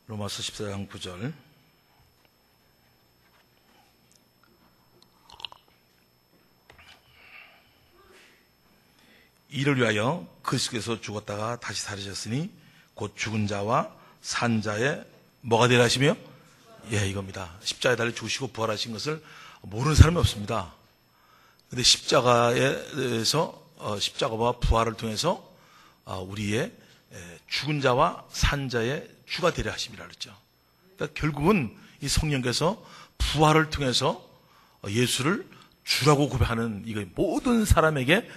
로마서 14장 9절. 이를 위하여 그리스도께서 죽었다가 다시 살으셨으니 곧 죽은 자와 산 자의 뭐가 되라 하시며? 예, 이겁니다. 십자가에 달려 죽으시고 부활하신 것을 모르는 사람이 없습니다. 근데 십자가에서 십자가와 부활을 통해서 우리의 죽은 자와 산 자의 주가 되려 하심이라 그랬죠. 그러니까 결국은 이 성령께서 부활을 통해서 예수를 주라고 고백하는 이거 모든 사람에게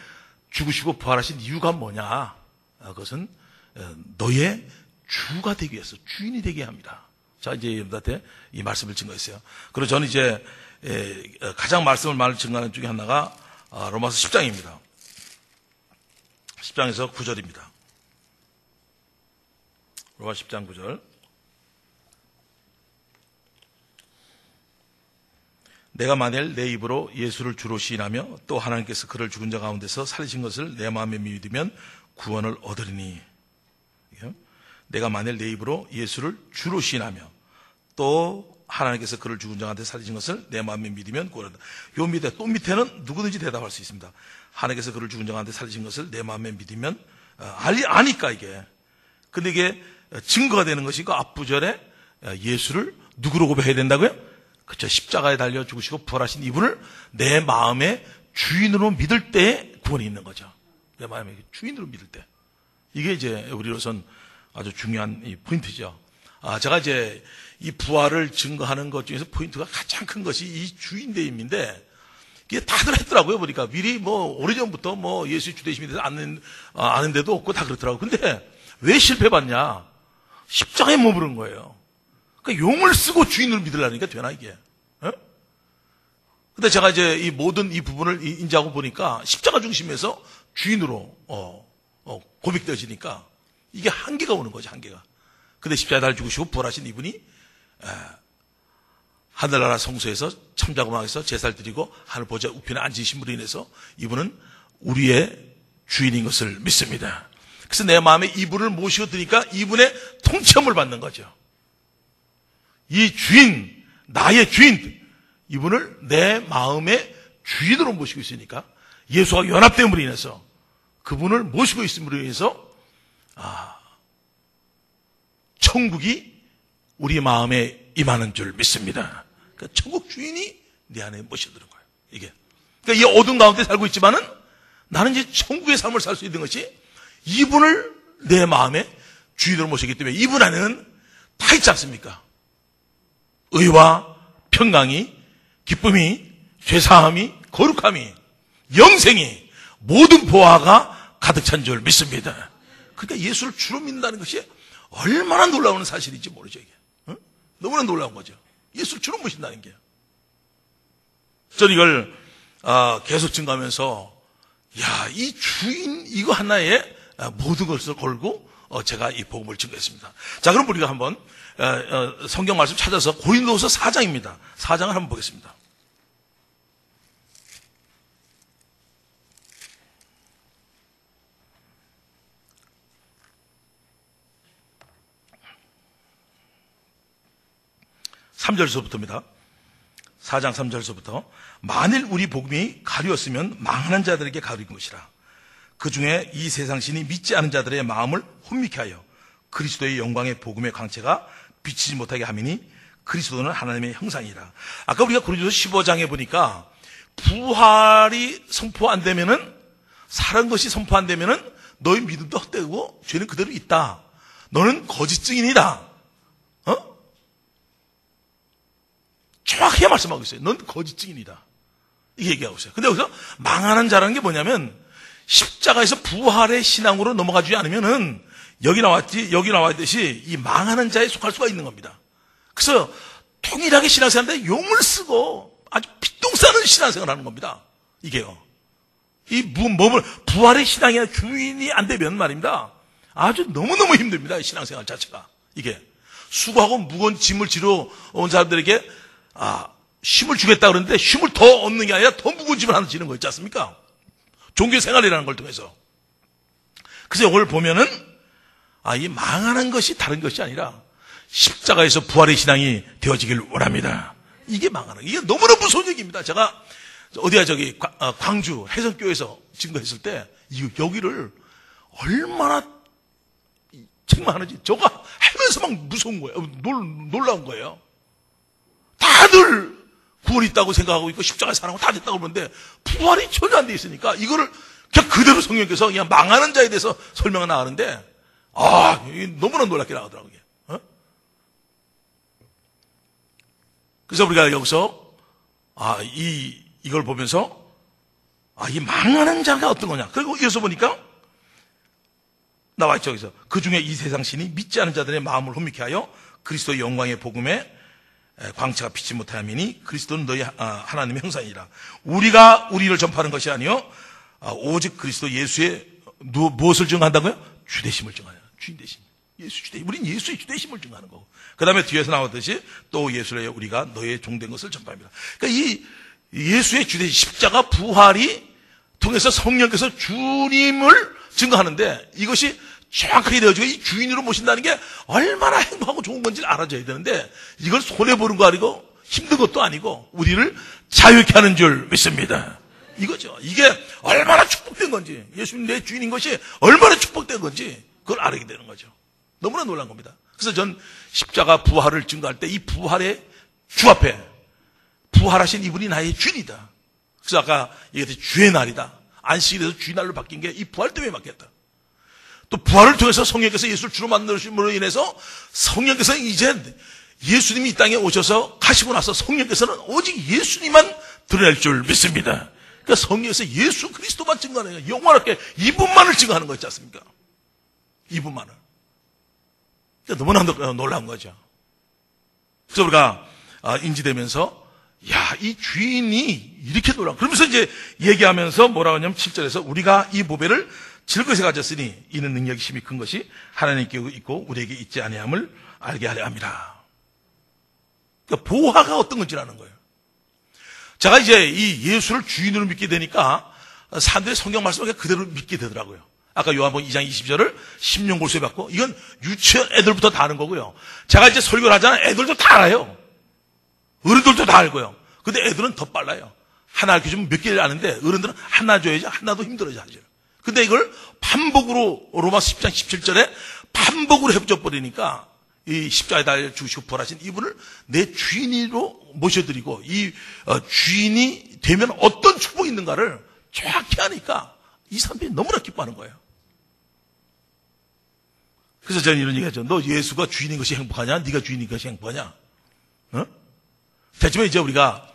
죽으시고 부활하신 이유가 뭐냐? 그것은 너의 주가 되기 위해서, 주인이 되게 합니다. 자, 이제 여러분한테 이 말씀을 증거했어요. 그리고 저는 이제 가장 말씀을 많이 증거하는 중에 하나가 로마서 10장입니다. 10장에서 9절입니다. 로마 10장 9절. 내가 만일 내 입으로 예수를 주로 시인하며 또 하나님께서 그를 죽은 자 가운데서 살리신 것을 내 마음에 믿으면 구원을 얻으리니. 내가 만일 내 입으로 예수를 주로 시인하며 또 하나님께서 그를 죽은 자 가운데 살리신 것을 내 마음에 믿으면 구원을 얻으리니. 요 밑에 또 밑에는 누구든지 대답할 수 있습니다. 하나님께서 그를 죽은 자 가운데 살리신 것을 내 마음에 믿으면 아니까 이게. 근데 이게 증거가 되는 것이 그 앞부절에 예수를 누구로 고백해야 된다고요? 그렇죠. 십자가에 달려 죽으시고 부활하신 이분을 내 마음의 주인으로 믿을 때에 구원이 있는 거죠. 내 마음의 주인으로 믿을 때. 이게 이제 우리로선 아주 중요한 이 포인트죠. 제가 이제 이 부활을 증거하는 것 중에서 포인트가 가장 큰 것이 이 주인됨인데, 이게 다들 했더라고요. 보니까 미리 오래전부터 예수 주되심에 대해서 아는 데도 없고 다 그렇더라고요. 근데 왜 실패받냐? 십자가에 머무른 거예요. 그러니까 용을 쓰고 주인을 믿으려니까 되나 이게? 근데 제가 이제 이 모든 이 부분을 인지하고 보니까 십자가 중심에서 주인으로 고백되어지니까 이게 한계가 오는 거죠, 한계가. 근데 십자가에 달려 죽으시고 부활하신 이분이 하늘나라 성소에서 참자고막에서 제사를 드리고 하늘 보좌 우편에 앉으심으로 인해서 이분은 우리의 주인인 것을 믿습니다. 그래서 내 마음에 이분을 모시고 드니까 이분의 통치함을 받는 거죠. 이 주인, 나의 주인, 이분을 내 마음의 주인으로 모시고 있으니까 예수와 연합됨으로 인해서 그분을 모시고 있음으로 인해서 천국이 우리 마음에 임하는 줄 믿습니다. 그러니까 천국 주인이 내 안에 모셔드는 거예요. 이게. 그러니까 이 어둠 가운데 살고 있지만은 나는 이제 천국의 삶을 살 수 있는 것이 이분을 내 마음의 주인으로 모시기 때문에 이분 안에는 다 있지 않습니까? 의와 평강이, 기쁨이, 죄사함이, 거룩함이, 영생이, 모든 보화가 가득 찬 줄 믿습니다. 그러니까 예수를 주로 믿는다는 것이 얼마나 놀라운 사실인지 모르죠, 이게. 너무나 놀라운 거죠. 예수를 주로 모신다는 게. 저는 이걸 계속 증거하면서 이 주인 이거 하나에 모든 것을 걸고 제가 이 복음을 증거했습니다. 자, 그럼 우리가 한번 성경 말씀 찾아서 고린도후서 4장입니다. 4장을 한번 보겠습니다. (3절서부터입니다) 4장 3절서부터 만일 우리 복음이 가루였으면 망하는 자들에게 가루인 것이라. 그 중에 이 세상 신이 믿지 않은 자들의 마음을 혼미케 하여 그리스도의 영광의 복음의 광채가 비치지 못하게 하미니 그리스도는 하나님의 형상이라. 아까 우리가 고린도서 15장에 보니까 부활이 선포 안 되면은, 살은 것이 선포 안 되면은 너희 믿음도 헛되고 죄는 그대로 있다. 너는 거짓 증인이다. 정확하게 말씀하고 있어요. 넌 거짓 증인이다. 이게 얘기하고 있어요. 근데 여기서 망하는 자라는 게 뭐냐면 십자가에서 부활의 신앙으로 넘어가지 않으면은 여기 나왔듯이 이 망하는 자에 속할 수가 있는 겁니다. 그래서 통일하게 신앙생활하는데 용을 쓰고 아주 피똥 싸는 신앙생활을 하는 겁니다. 이게요. 이 몸을 부활의 신앙의 주인이 안 되면 말입니다. 아주 너무너무 힘듭니다. 이 신앙생활 자체가. 이게 수고하고 무거운 짐을 지러 온 사람들에게 쉼을 주겠다 그러는데 쉼을 더 얻는 게 아니라 더 무거운 짐을 하나 지는 거 있지 않습니까? 종교 생활이라는 걸 통해서. 그래서 이걸 보면은 이 망하는 것이 다른 것이 아니라 십자가에서 부활의 신앙이 되어지길 원합니다. 이게 망하는, 이게 너무나 무서운 얘기입니다. 제가 어디야 저기 광주 해성교회에서 증거했을 때 여기를 얼마나 책망하는지 저가 하면서 막 무서운 거예요. 놀라운 거예요. 다들 구원이 있다고 생각하고 있고 십자가에 사랑하고 다 됐다고 그러는데 부활이 전혀 안 돼 있으니까 이거를 그냥 그대로 성령께서 그냥 망하는 자에 대해서 설명을 나가는데 너무나 놀랍게 나오더라고요. 그래서 우리가 여기서 이걸 보면서 이 망하는 자가 어떤 거냐. 그리고 이어서 보니까 나와있죠. 여기서 그 중에 이 세상 신이 믿지 않은 자들의 마음을 혼미케 하여 그리스도의 영광의 복음에 광채가 비치 못하였으니 그리스도는 너희 하나님의 형상이라. 우리가 우리를 전파하는 것이 아니요 오직 그리스도 예수의 무엇을 증거한다고요? 주되심을 증거해요. 주인 되심. 예수 주되심. 우린 예수의 주되심을 증거하는 거고. 그 다음에 뒤에서 나왔듯이 또 예수를 위해 우리가 너의 종된 것을 전파합니다. 그러니까 이 예수의 주되심, 십자가 부활이 통해서 성령께서 주님을 증거하는데 이것이 정확하게 되어지고 이 주인으로 모신다는 게 얼마나 행복하고 좋은 건지를 알아줘야 되는데 이걸 손해보는 거 아니고 힘든 것도 아니고 우리를 자유케 하는 줄 믿습니다. 이거죠. 이게 얼마나 축복된 건지, 예수님 내 주인인 것이 얼마나 축복된 건지 그걸 알게 되는 거죠. 너무나 놀란 겁니다. 그래서 전 십자가 부활을 증거할 때 이 부활의 주 앞에 부활하신 이분이 나의 주인이다. 그래서 아까 얘기했듯이 주의 날이다. 안식이 돼서 주의 날로 바뀐 게 이 부활 때문에 바뀌었다. 또 부활을 통해서 성령께서 예수를 주로 만드심으로 인해서 성령께서 이제 예수님이 이 땅에 오셔서 가시고 나서 성령께서는 오직 예수님만 드러낼 줄 믿습니다. 그러니까 성령에서 예수 그리스도만 증거하는 거예요. 영원하게 이분만을 증거하는 거 있지 않습니까? 이분만을. 그러니까 너무나 놀라운 거죠. 그래서 우리가 인지되면서 이 주인이 이렇게 놀라워. 그러면서 이제 얘기하면서 뭐라고 하냐면 7절에서 우리가 이 보배를 즐거이 가졌으니 이는 능력이 심히 큰 것이 하나님께 있고 우리에게 있지 아니함을 알게 하려 함이라. 그러니까 보화가 어떤 건지라는 거예요. 제가 이제 이 예수를 주인으로 믿게 되니까 사람들이 성경 말씀을 그대로 믿게 되더라고요. 아까 요한복음 2장 20절을 심령골수에 받고 이건 유치원 애들부터 다 아는 거고요. 제가 이제 설교를 하잖아요. 애들도 다 알아요. 어른들도 다 알고요. 근데 애들은 더 빨라요. 하나 알게 주면 몇 개를 아는데 어른들은 하나 줘야지 하나도 힘들어져 하죠. 근데 이걸 반복으로 로마서 10장 17절에 반복으로 해줘 버리니까 이 십자가에 달려 죽으시고 부활하신 이분을 내 주인으로 모셔드리고 이 주인이 되면 어떤 축복이 있는가를 정확히 하니까 이 사람들이 너무나 기뻐하는 거예요. 그래서 저는 이런 얘기하죠. 너 예수가 주인인 것이 행복하냐? 네가 주인인 것이 행복하냐? 대체로 이제 우리가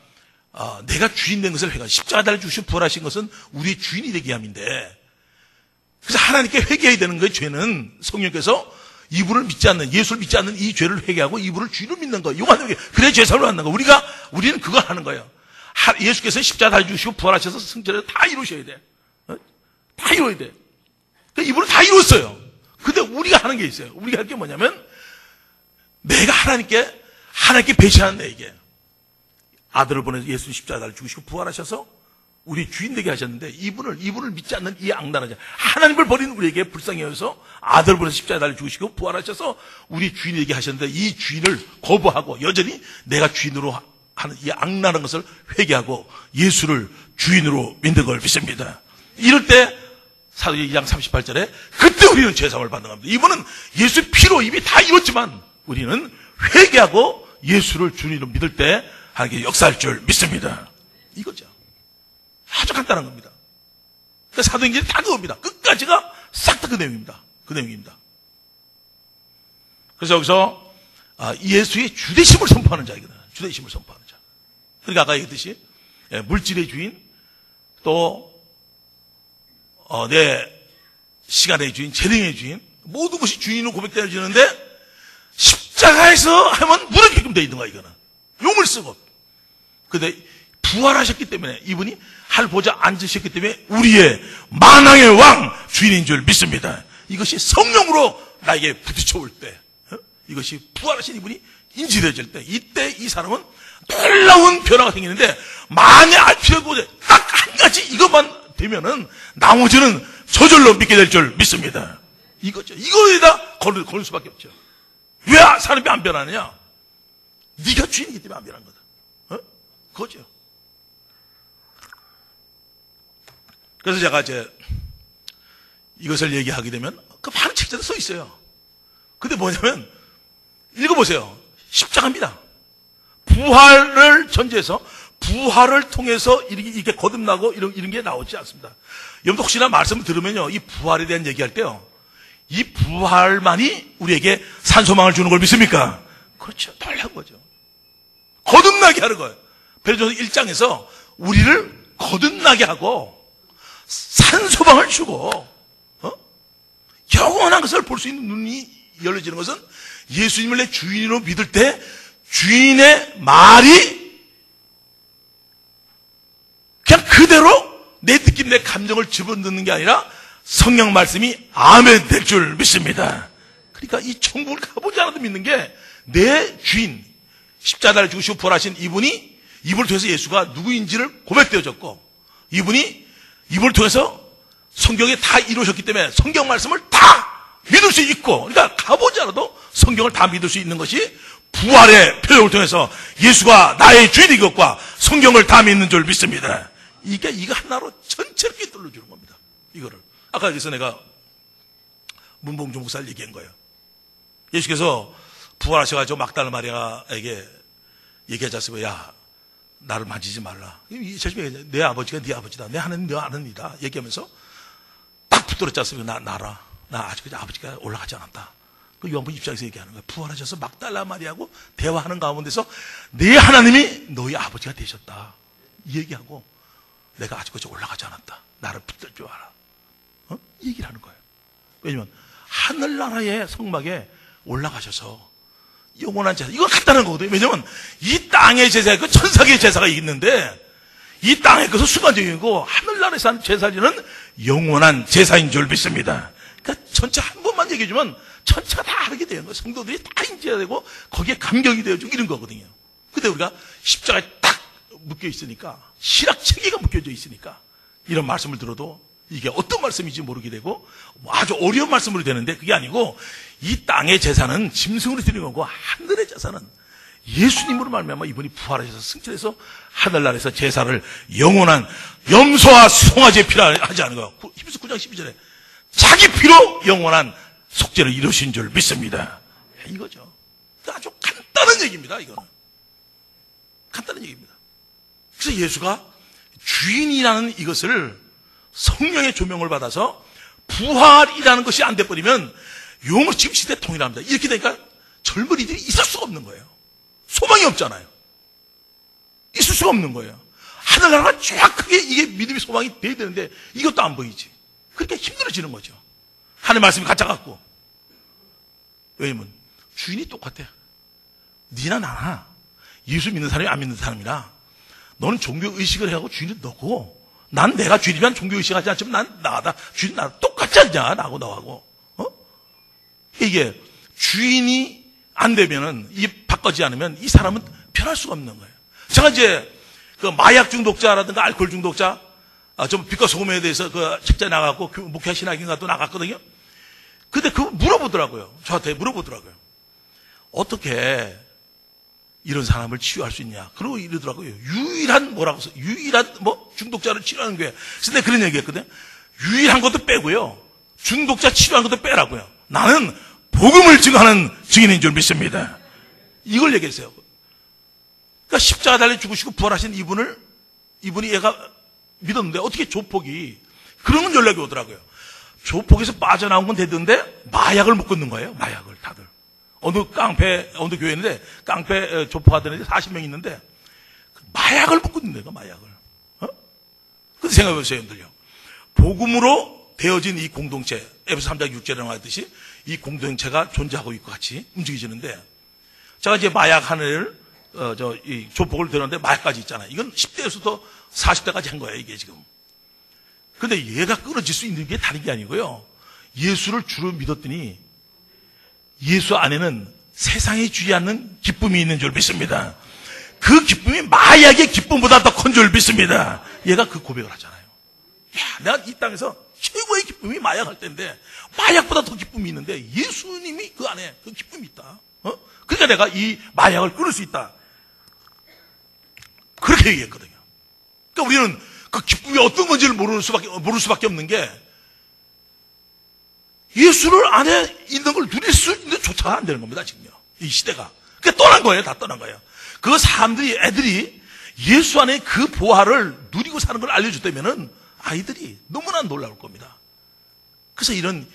내가 주인 된 것을 회개하고 십자가 달려 주시고 부활하신 것은 우리의 주인이 되게 함인데 그래서 하나님께 회개해야 되는 거예요. 죄는 성령께서 이분을 믿지 않는, 예수를 믿지 않는 이 죄를 회개하고 이분을 주인으로 믿는 거예요. 이거 하는 게 그래 죄사함을 받는 거예요. 우리는 그걸 하는 거예요. 예수께서 십자가 달려주시고 부활하셔서 승천을 다 이루셔야 돼. 다 이루어야 돼. 그러니까 이분을 다 이뤘어요. 근데 우리가 하는 게 있어요. 우리가 할 게 뭐냐면 내가 하나님께 배신하는 내에게 아들을 보내서 예수 십자가 달려주시고 부활하셔서 우리 주인 되게 하셨는데 이분을 믿지 않는 이 악랄한 자, 하나님을 버린 우리에게 불쌍히 여겨서 아들을 보내서 십자가에 달려 죽으시고 부활하셔서 우리 주인 되게 하셨는데 이 주인을 거부하고 여전히 내가 주인으로 하는 이 악랄한 것을 회개하고 예수를 주인으로 믿는 걸 믿습니다. 이럴 때 사도행전 2장 38절에 그때 우리는 죄사함을 받는 겁니다. 이분은 예수의 피로 이미 다 이뤘지만 우리는 회개하고 예수를 주인으로 믿을 때 하나님께 역사할 줄 믿습니다. 이거죠. 아주 간단한 겁니다. 그러니까 사도행전이 다 그겁니다. 끝까지가 싹 다 그 내용입니다. 그 내용입니다. 그래서 여기서 예수의 주되심을 선포하는 자이거든요. 주되심을 선포하는 자. 그러니까 아까 얘기했듯이 물질의 주인, 또 내 시간의 주인, 재능의 주인, 모든 것이 주인으로 고백되어지는데 십자가에서 하면 무너지게끔 되어 있는 거야. 이거는 용을 쓰고. 근데 부활하셨기 때문에 이분이 하늘 보좌 앉으셨기 때문에 우리의 만왕의 왕 주인인 줄 믿습니다. 이것이 성령으로 나에게 부딪혀올 때, 이것이 부활하신 이분이 인지되어질 때, 이때 이 사람은 놀라운 변화가 생기는데 만에 알 필요가 없고 딱 한 가지 이것만 되면은 나머지는 저절로 믿게 될 줄 믿습니다. 이거죠. 이거에다 걸 수밖에 없죠. 왜 사람이 안 변하느냐? 네가 주인이기 때문에 안 변한 거다. 그거죠. 그래서 제가 이제 이것을 얘기하게 되면 그 많은 책자도 써 있어요. 근데 뭐냐면 읽어보세요. 십자가입니다. 부활을 전제해서 부활을 통해서 이렇게 거듭나고 이런 게 나오지 않습니다. 여러분 혹시나 말씀을 들으면요, 이 부활에 대한 얘기할 때요, 이 부활만이 우리에게 산소망을 주는 걸 믿습니까? 그렇죠. 놀라운 거죠. 거듭나게 하는 거예요. 베드로전서 1장에서 우리를 거듭나게 하고 산소망을 주고 영원한 것을 볼 수 있는 눈이 열려지는 것은 예수님을 내 주인으로 믿을 때 주인의 말이 그냥 그대로 내 느낌, 내 감정을 집어넣는 게 아니라 성경 말씀이 아멘 될 줄 믿습니다. 그러니까 이 천국을 가보지 않아도 믿는 게 내 주인, 십자가를 죽으시고 부활하신 이분이, 이분을 통해서 예수가 누구인지를 고백되어졌고, 이분이 이분을 통해서 성경에 다 이루어졌기 때문에 성경 말씀을 다 믿을 수 있고, 그러니까 가보지 않아도 성경을 다 믿을 수 있는 것이 부활의 표현을 통해서 예수가 나의 주인인 것과 성경을 다 믿는 줄 믿습니다. 이거 하나로 전체를 꿰뚫어 주는 겁니다. 이거를. 아까 여기서 내가 문봉주 목사를 얘기한 거예요. 예수께서 부활하셔가지고 막달라 마리아에게 얘기하지 않습니까? 야, 나를 만지지 말라. 내 아버지가 네 아버지다. 내 하나님 네 하나님이다. 얘기하면서 딱 붙들었지 않습니까? 나라. 나 아직 아버지가 올라가지 않았다. 그 요한복음 입장에서 얘기하는 거예요. 부활하셔서 막달라 마리아하고 대화하는 가운데서 내 하나님이 너희 아버지가 되셨다. 이 얘기하고 내가 아직까지 올라가지 않았다. 나를 붙들 줄 알아. 이 얘기를 하는 거예요. 왜냐면 하늘나라의 성막에 올라가셔서 영원한 제사, 이건 간단한 거거든요. 왜냐면 이 땅의 제사, 그 천사계의 제사가 있는데 이 땅의 것은 순간적이고 하늘나라에서 하는 제사는 영원한 제사인 줄 믿습니다. 그러니까 전체 한 번만 얘기해주면 전체가 다 알게 되는 거예요. 성도들이 다 인지해야 되고 거기에 감격이 되어지고 이런 거거든요. 근데 우리가 십자가에 딱 묶여 있으니까, 신학 체계가 묶여져 있으니까 이런 말씀을 들어도 이게 어떤 말씀인지 모르게 되고 아주 어려운 말씀으로 되는데, 그게 아니고 이 땅의 제사는 짐승으로 드리는 거고 하늘의 제사는 예수님으로 말미암아 이분이 부활하셔서 승천해서 하늘나라에서 제사를 영원한 염소와 송아지의 피라 하지 않은 거예요. 히브리서 9장 12절에 자기 피로 영원한 속죄를 이루신 줄 믿습니다. 이거죠. 아주 간단한 얘기입니다. 이거는 간단한 얘기입니다. 그래서 예수가 주인이라는 이것을 성령의 조명을 받아서 부활이라는 것이 안 돼버리면 용어 지금 시대 통일합니다. 이렇게 되니까 젊은이들이 있을 수가 없는 거예요. 소망이 없잖아요. 있을 수가 없는 거예요. 하늘나라가 정확하게 이게 믿음이 소망이 돼야 되는데 이것도 안 보이지. 그러니까 힘들어지는 거죠. 하나님 말씀이 가짜 같고. 왜냐면 주인이 똑같아. 니나 나나 예수 믿는 사람이 안 믿는 사람이나 너는 종교의식을 해하고 주인은 너고, 난 내가 주인이면 종교의식하지 않지만 난 나다. 주인 나 똑같지 않냐, 나하고 너하고. 이게 주인이 안 되면은, 이 바꿔지 않으면 이 사람은 변할 수가 없는 거예요. 제가 이제 그 마약 중독자라든가 알코올 중독자, 좀 빛과 소금에 대해서 그 책자에 나갔고 목회 신학인가 또 나갔거든요. 근데 그거 물어보더라고요. 저한테 물어보더라고요. 어떻게 이런 사람을 치유할 수 있냐. 그러고 이러더라고요. 유일한 중독자를 치료하는 거예요. 그래서 내가 그런 얘기 했거든요. 유일한 것도 빼고요. 중독자 치료하는 것도 빼라고요. 나는 복음을 증거하는 증인인 줄 믿습니다. 이걸 얘기했어요. 그러니까 십자가 달려 죽으시고 부활하신 이분이 얘가 믿었는데 어떻게 조폭이, 그런 연락이 오더라고요. 조폭에서 빠져나온 건 됐는데 마약을 못 끊는 거예요. 마약을 다들. 어느 교회인데 깡패 조폭 하던 애들 40명 있는데 마약을 못 끊는 거예요. 마약을. 근데 생각해보세요, 여러분들요. 복음으로 되어진 이 공동체, 에베소 3장 6절에 나왔듯이 이 공동체가 존재하고 있고 같이 움직이시는데, 제가 이제 마약 하나를 이 조폭을 들었는데 마약까지 있잖아요. 이건 10대에서부터 40대까지 한 거예요, 이게 지금. 근데 얘가 끊어질 수 있는 게 다른 게 아니고요. 예수를 주로 믿었더니 예수 안에는 세상이 주지 않는 기쁨이 있는 줄 믿습니다. 그 기쁨이 마약의 기쁨보다 더 큰 줄 믿습니다. 얘가 그 고백을 하잖아요. 야, 내가 이 땅에서 최고의 기쁨 기쁨이 마약할 때인데, 마약보다 더 기쁨이 있는데 예수님이 그 안에 그 기쁨이 있다. 그러니까 내가 이 마약을 끊을 수 있다. 그렇게 얘기했거든요. 그러니까 우리는 그 기쁨이 어떤 건지를 모를 수밖에 없는 게, 예수를 안에 있는 걸 누릴 수 있는 조차가 안 되는 겁니다, 지금요. 이 시대가. 그러니까 떠난 거예요, 다 떠난 거예요. 그 사람들이, 애들이 예수 안에 그 보화를 누리고 사는 걸 알려줬다면은 아이들이 너무나 놀라울 겁니다. 그래서 이런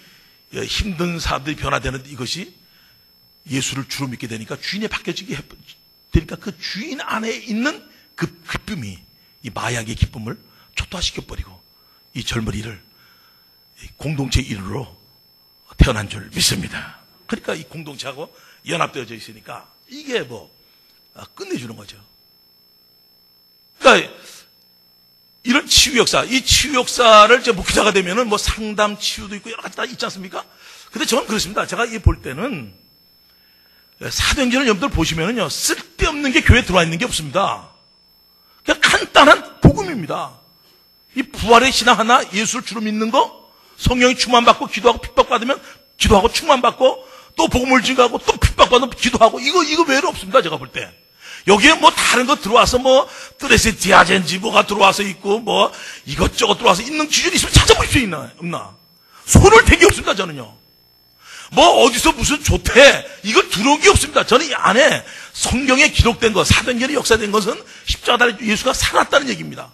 힘든 사람들이 변화되는 이것이 예수를 주로 믿게 되니까, 주인에 바뀌어지게 되니까 그 주인 안에 있는 그 기쁨이 이 마약의 기쁨을 초토화시켜버리고 이 젊은이를 공동체 일으로 태어난 줄 믿습니다. 그러니까 이 공동체하고 연합되어져 있으니까 이게 뭐 끝내주는 거죠. 그러니까 이런 치유 역사, 이 치유 역사를 제 목회자가 되면은 뭐 상담 치유도 있고 여러 가지 다 있지 않습니까? 근데 저는 그렇습니다. 제가 이 볼 때는 사도행전을 여러분들 보시면은요, 쓸데없는 게 교회에 들어와 있는 게 없습니다. 그냥 간단한 복음입니다. 이 부활의 신앙 하나, 예수를 주로 믿는 거, 성령이 충만받고 기도하고 핍박받으면 기도하고 충만받고, 또 복음을 증거하고 또 핍박받으면 기도하고, 이거 외에는 없습니다. 제가 볼 때. 여기에 뭐 다른 거 들어와서 뭐 뜨레세 디아젠지 뭐가 들어와서 있고 뭐 이것저것 들어와서 있는 기준이 있으면 찾아보십시오. 있나 없나. 손을 댄 게 없습니다. 저는요. 뭐 어디서 무슨 좋대 이거 들어온 게 없습니다. 저는 이 안에 성경에 기록된 것, 사도행전에 역사된 것은 십자가 달려 예수가 살았다는 얘기입니다.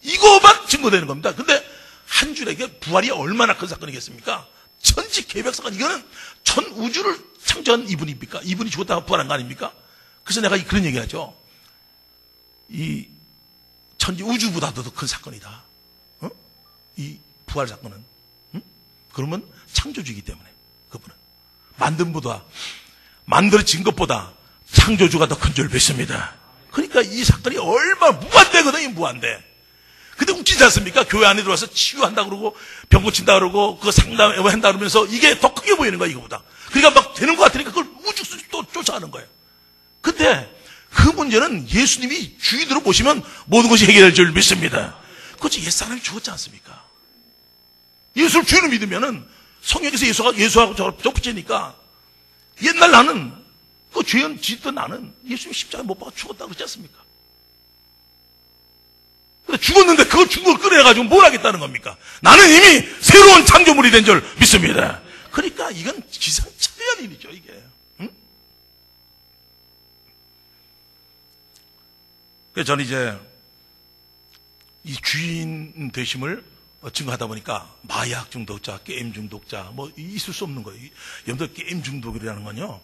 이거만 증거되는 겁니다. 근데 한 줄에 부활이 얼마나 큰 사건이겠습니까? 천지 개벽 사건. 이거는 전 우주를 창조한 이분입니까? 이분이 죽었다가 부활한 거 아닙니까? 그래서 내가 그런 얘기하죠. 이 천지 우주보다도 더 큰 사건이다. 이 부활 사건은. 그러면 창조주이기 때문에 그분은 만들어진 것보다 창조주가 더 큰 줄 믿습니다. 그러니까 이 사건이 얼마나 무한대거든요. 무한대. 근데 웃기지 않습니까? 교회 안에 들어와서 치유한다 그러고 병 고친다 그러고 그거 상담한다 그러면서 이게 더 크게 보이는 거야, 이거보다. 그러니까 막 되는 것 같으니까 그걸 우죽순 또 쫓아가는 거예요. 근데 그 문제는 예수님이 주인으로 모시면 모든 것이 해결될 줄 믿습니다. 그렇지, 옛사람이 죽었지 않습니까? 예수를 주인으로 믿으면은 성령에서 예수하고 저 붙이니까 옛날 나는 그 죄인 짓던 나는 예수님 십자가에 못 박아 죽었다고 그러지 않습니까? 근데 죽었는데 그걸 죽은 걸 끌어내가지고 뭘 하겠다는 겁니까? 나는 이미 새로운 창조물이 된 줄 믿습니다. 그러니까 이건 기상천외한 일이죠, 이게. 그래서 저는 이제 이 주인 되심을 증거하다 보니까 마약 중독자, 게임 중독자 뭐 있을 수 없는 거예요. 여러분들 게임 중독이라는 건요,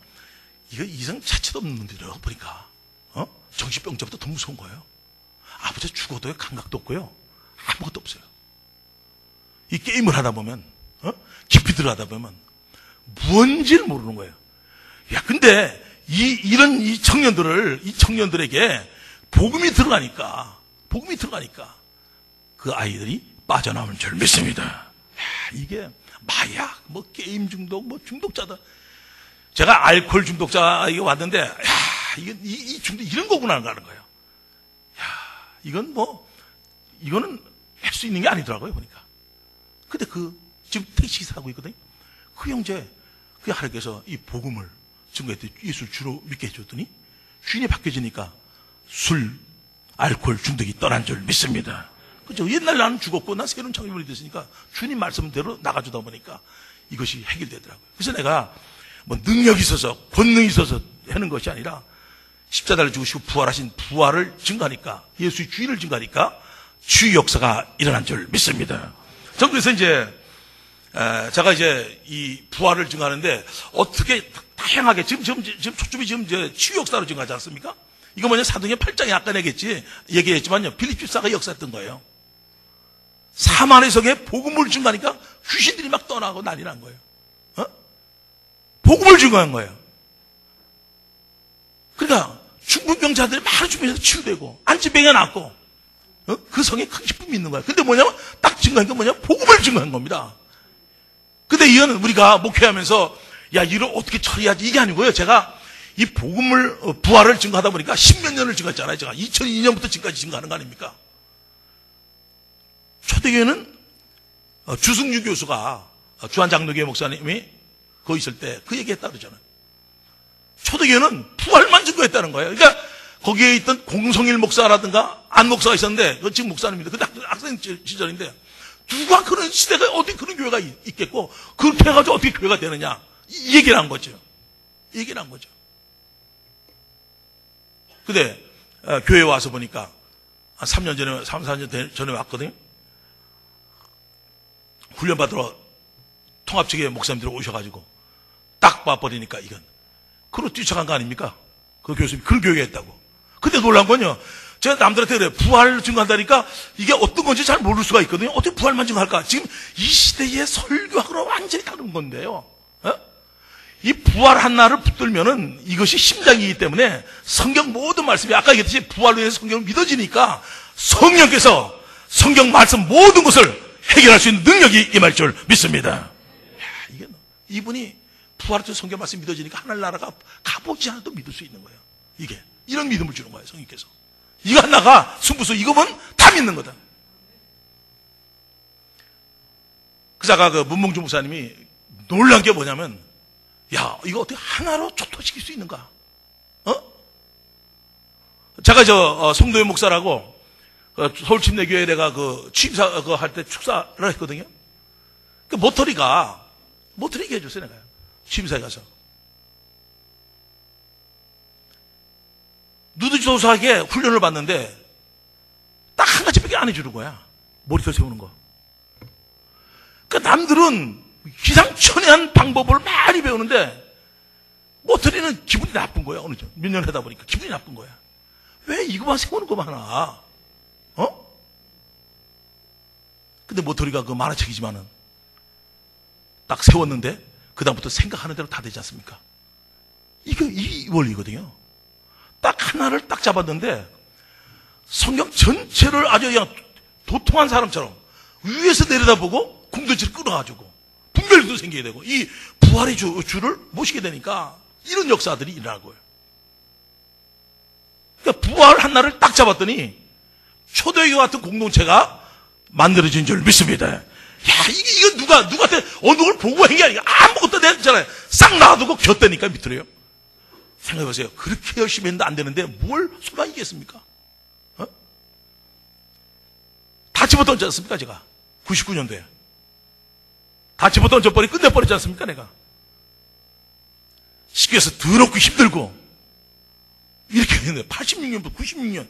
이거 이성 자체도 없는 분들이라고 보니까 정신병자보다 더 무서운 거예요. 아버지 죽어도 감각도 없고요, 아무것도 없어요. 이 게임을 하다 보면 깊이 들어가다 보면 뭔지를 모르는 거예요. 야, 근데 이 청년들에게 복음이 들어가니까 그 아이들이 빠져나오는 줄 믿습니다. 야, 이게 마약, 뭐 게임 중독, 뭐 중독자다. 제가 알코올 중독자 이거 왔는데, 야, 이 중독 이런 거구나 하는 거예요. 야, 이거는 할 수 있는 게 아니더라고요, 보니까. 근데 지금 택시기사 하고 있거든요. 그 형제, 그 하나님께서 이 복음을 증거했더니 예수를 주로 믿게 해줬더니 주인이 바뀌어지니까 술, 알코올 중독이 떠난 줄 믿습니다. 그죠? 옛날 나는 죽었고 난 새로운 창조물이 됐으니까 주님 말씀대로 나가주다 보니까 이것이 해결되더라고요. 그래서 내가 뭐 능력이 있어서 권능이 있어서 하는 것이 아니라 십자가를 죽으시고 부활하신 부활을 증거하니까, 예수의 주인을 증거하니까 주의 역사가 일어난 줄 믿습니다. 전 그래서 이제 제가 이제 이 부활을 증거하는데 어떻게 다양하게 지금 초점이 지금 이제 치유 역사로 증거하지 않습니까? 이거 뭐냐, 사도행전 8장에 아까 얘기했지만요, 빌립 집사가 역사했던 거예요. 사마리 성에 복음을 증거하니까 귀신들이 막 떠나고 난리 난 거예요. 복음을 증거한 거예요. 그러니까 중풍병자들이 많은 중풍에서 치유되고 안진병이 낫고 그 성에 큰 기쁨이 있는 거예요. 근데 뭐냐면 딱 증거한 게 뭐냐면 복음을 증거한 겁니다. 근데 이거는 우리가 목회하면서 야, 이걸 어떻게 처리하지 이게 아니고요. 제가 이 복음을 부활을 증거하다 보니까 10몇 년을 증거했잖아요. 제가 2002년부터 지금까지 증거하는 거 아닙니까? 초대교회는 주승유 교수가 주한장로교회 목사님이 거기 있을 때 그 얘기했다 그러잖아요. 초대교회는 부활만 증거했다는 거예요. 그러니까 거기에 있던 공성일 목사라든가 안 목사가 있었는데 그 지금 목사님입니다. 그때 학생 시절인데 누가 그런 시대가 어떻게 그런 교회가 있겠고 그렇게 해가지고 어떻게 교회가 되느냐 이 얘기를 한 거죠. 이 얘기를 한 거죠. 근데 교회에 와서 보니까 한 3년 전에 3, 4년 전에 왔거든요. 훈련받으러 통합측의 목사님들이 오셔가지고 딱 봐버리니까 이건 그로 뛰쳐간 거 아닙니까? 그 교수님이 그런 교회가 있다고. 근데 놀란 건요. 제가 남들한테 그래요. 부활을 증거한다니까 이게 어떤 건지 잘 모를 수가 있거든요. 어떻게 부활만 증거할까? 지금 이 시대의 설교하고는 완전히 다른 건데요. 이 부활한 날을 붙들면은 이것이 심장이기 때문에 성경 모든 말씀이 아까 얘기했듯이 부활로 인해서 성경을 믿어지니까 성령께서 성경 말씀 모든 것을 해결할 수 있는 능력이 임할 줄 믿습니다. 이게 이분이 부활을 통해 성경 말씀 믿어지니까 하늘나라가 가보지 않아도 믿을 수 있는 거예요. 이게 이런 믿음을 주는 거예요. 성령께서. 이거 하나가 승부수 이거면 다 믿는 거다. 그래서 아까 그 문봉주 목사님이 놀란 게 뭐냐면 야 이거 어떻게 하나로 초토시킬 수 있는가? 제가 송도현 목사라고 서울 침례교회 내가 그 취임사 할 때 축사를 했거든요. 그 모터리가 얘기해 줬어요. 내가 취임사에 가서 누드조사하게 훈련을 받는데 딱 한 가지밖에 안 해주는 거야. 모니터 세우는 거. 그러니까 남들은 기상천외한 방법을 많이 배우는데 모터리는 기분이 나쁜 거야. 어느 정도 몇 년 하다 보니까 기분이 나쁜 거야. 왜 이거만 세우는 거만 하나? 근데 모터리가 그 만화책이지만은 딱 세웠는데 그다음부터 생각하는 대로 다 되지 않습니까? 이거 이 원리거든요. 딱 하나를 딱 잡았는데 성경 전체를 아주 그냥 도통한 사람처럼 위에서 내려다보고 궁둥이를 끌어가지고 분별도 생기게 되고 이 부활의 주를 모시게 되니까 이런 역사들이 일어날 거예요. 그러니까 부활 하나를 딱 잡았더니 초대교회 같은 공동체가 만들어진 줄 믿습니다. 야, 이거 누구한테 어느 걸 보고 한 게 아니라 아무것도 내잖아요. 싹 놔두고 겼다니까 밑으로요. 생각해보세요. 그렇게 열심히 했는데 안 되는데 뭘 소망이겠습니까? 다 집어던지 않습니까, 제가? 99년도에. 다 집어던져버리 끝내버리지 않습니까, 내가? 시기에서 더럽고 힘들고, 이렇게 했는데, 86년부터 96년,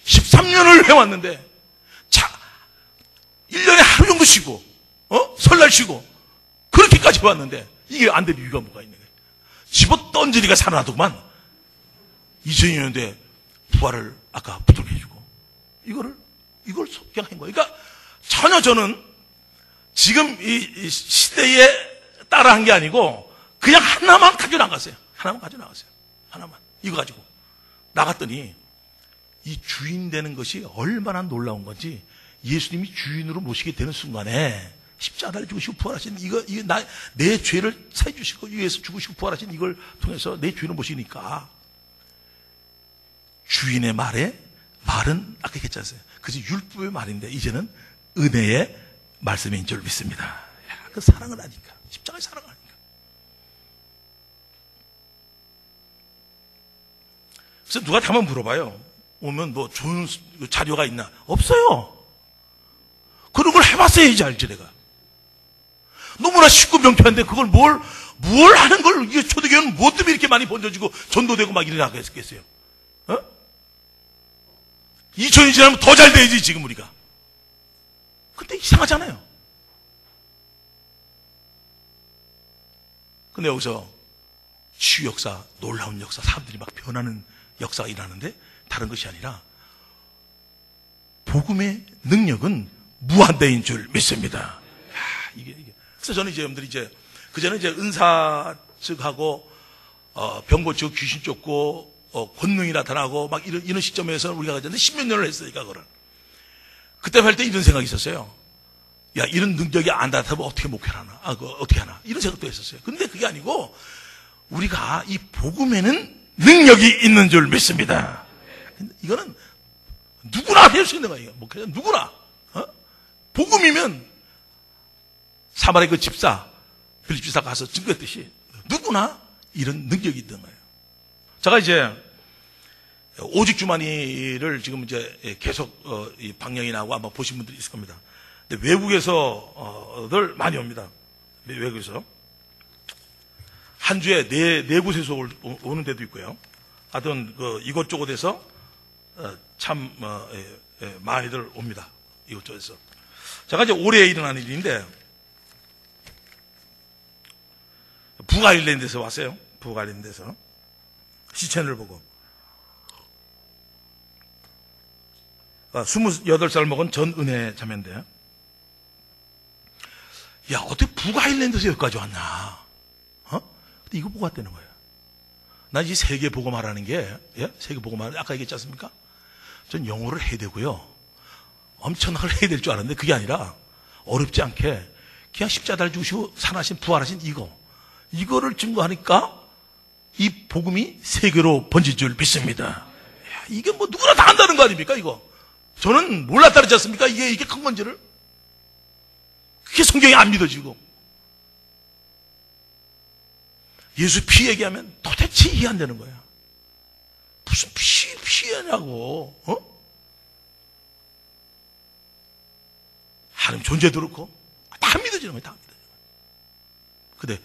13년을 해왔는데, 자, 1년에 하루 정도 쉬고, 설날 쉬고, 그렇게까지 해왔는데, 이게 안 될 이유가 뭐가 있는 거예요? 집어던지니까 살아나더구만. 2002년도에 부활을 아까 붙들게 해주고, 이걸 속경한 거예요. 그러니까 전혀 저는 지금 이 시대에 따라한 게 아니고 그냥 하나만 가져 나갔어요. 하나만 가져 나갔어요. 하나만. 이거 가지고 나갔더니 이 주인 되는 것이 얼마나 놀라운 건지 예수님이 주인으로 모시게 되는 순간에 십자가를 죽으시고 부활하신 내 죄를 사해 주시고 위해서 죽으시고 부활하신 이걸 통해서 내 주인을 모시니까 주인의 말은 아까 했잖아요. 그지 율법의 말인데 이제는 은혜의 말씀인 줄 믿습니다. 야, 그 사랑을 하니까 십자가의 사랑을 하니까. 그래서 누가 한번 물어봐요. 오면 뭐 좋은 자료가 있나? 없어요. 그런 걸 해봤어야지 알지 내가. 너무나 쉽고 명쾌한데 그걸 뭘 하는 걸 이게 초대교회는 뭐 때문에 이렇게 많이 번져지고 전도되고 막 일어나겠어요? 2000년 지나면 더 잘 돼야지 지금 우리가. 근데 이상하잖아요. 근데 여기서 치유 역사, 놀라운 역사, 사람들이 막 변하는 역사가 일어나는데 다른 것이 아니라 복음의 능력은 무한대인 줄 믿습니다. 이게. 그래서 저는 이제 여러분들이 그전에 은사 측하고 병 고치고 귀신 쫓고 권능이 나타나고 막 이런 시점에서 우리가 가졌는데 10몇 년을 했으니까 그걸. 그때 할 때 이런 생각이 있었어요. 야, 이런 능력이 안 나타나면 어떻게 목회를 하나? 어떻게 하나? 이런 생각도 했었어요. 근데 그게 아니고 우리가 이 복음에는 능력이 있는 줄 믿습니다. 이거는 누구나 할 수 있는 거예요. 목회자 누구나. 복음이면 사마리아 그 집사, 빌립 집사 가서 증거했듯이 누구나 이런 능력이 있는 거예요. 제가 이제 오직 주만이를 지금 이제 계속 방영이 나오고 아마 보신 분들이 있을 겁니다. 근데 외국에서들 많이 옵니다. 외국에서 한 주에 네 곳에서 오는 데도 있고요. 하여튼 이곳저곳에서 참 많이들 옵니다. 이곳저곳에서. 제가 이제 올해 일어난 일인데 북아일랜드에서 왔어요. 북아일랜드에서 시체를 보고 28살 먹은 전은혜 자매인데, 야, 어떻게 북아일랜드에서 여기까지 왔나? 근데 이거 보고 왔다는 거예요. 난 이 세계 보고 말하는 게, 예? 세계 보고 말하는, 아까 얘기했지 않습니까? 전 영어를 해야 되고요. 엄청나게 해야 될 줄 알았는데 그게 아니라 어렵지 않게 그냥 십자가를 주시고 산하신, 부활하신 이거를 증거하니까 이 복음이 세계로 번질 줄 믿습니다. 야, 이게 뭐 누구나 다 한다는 거 아닙니까, 이거? 저는 몰랐다 그러지 않습니까? 이게 큰 건지를. 그게 성경이 안 믿어지고. 예수 피 얘기하면 도대체 이해 안 되는 거야. 무슨 피해냐고, 하나님 존재도 그렇고, 다 믿어지는 거야, 다 믿어지는 거야. 근데,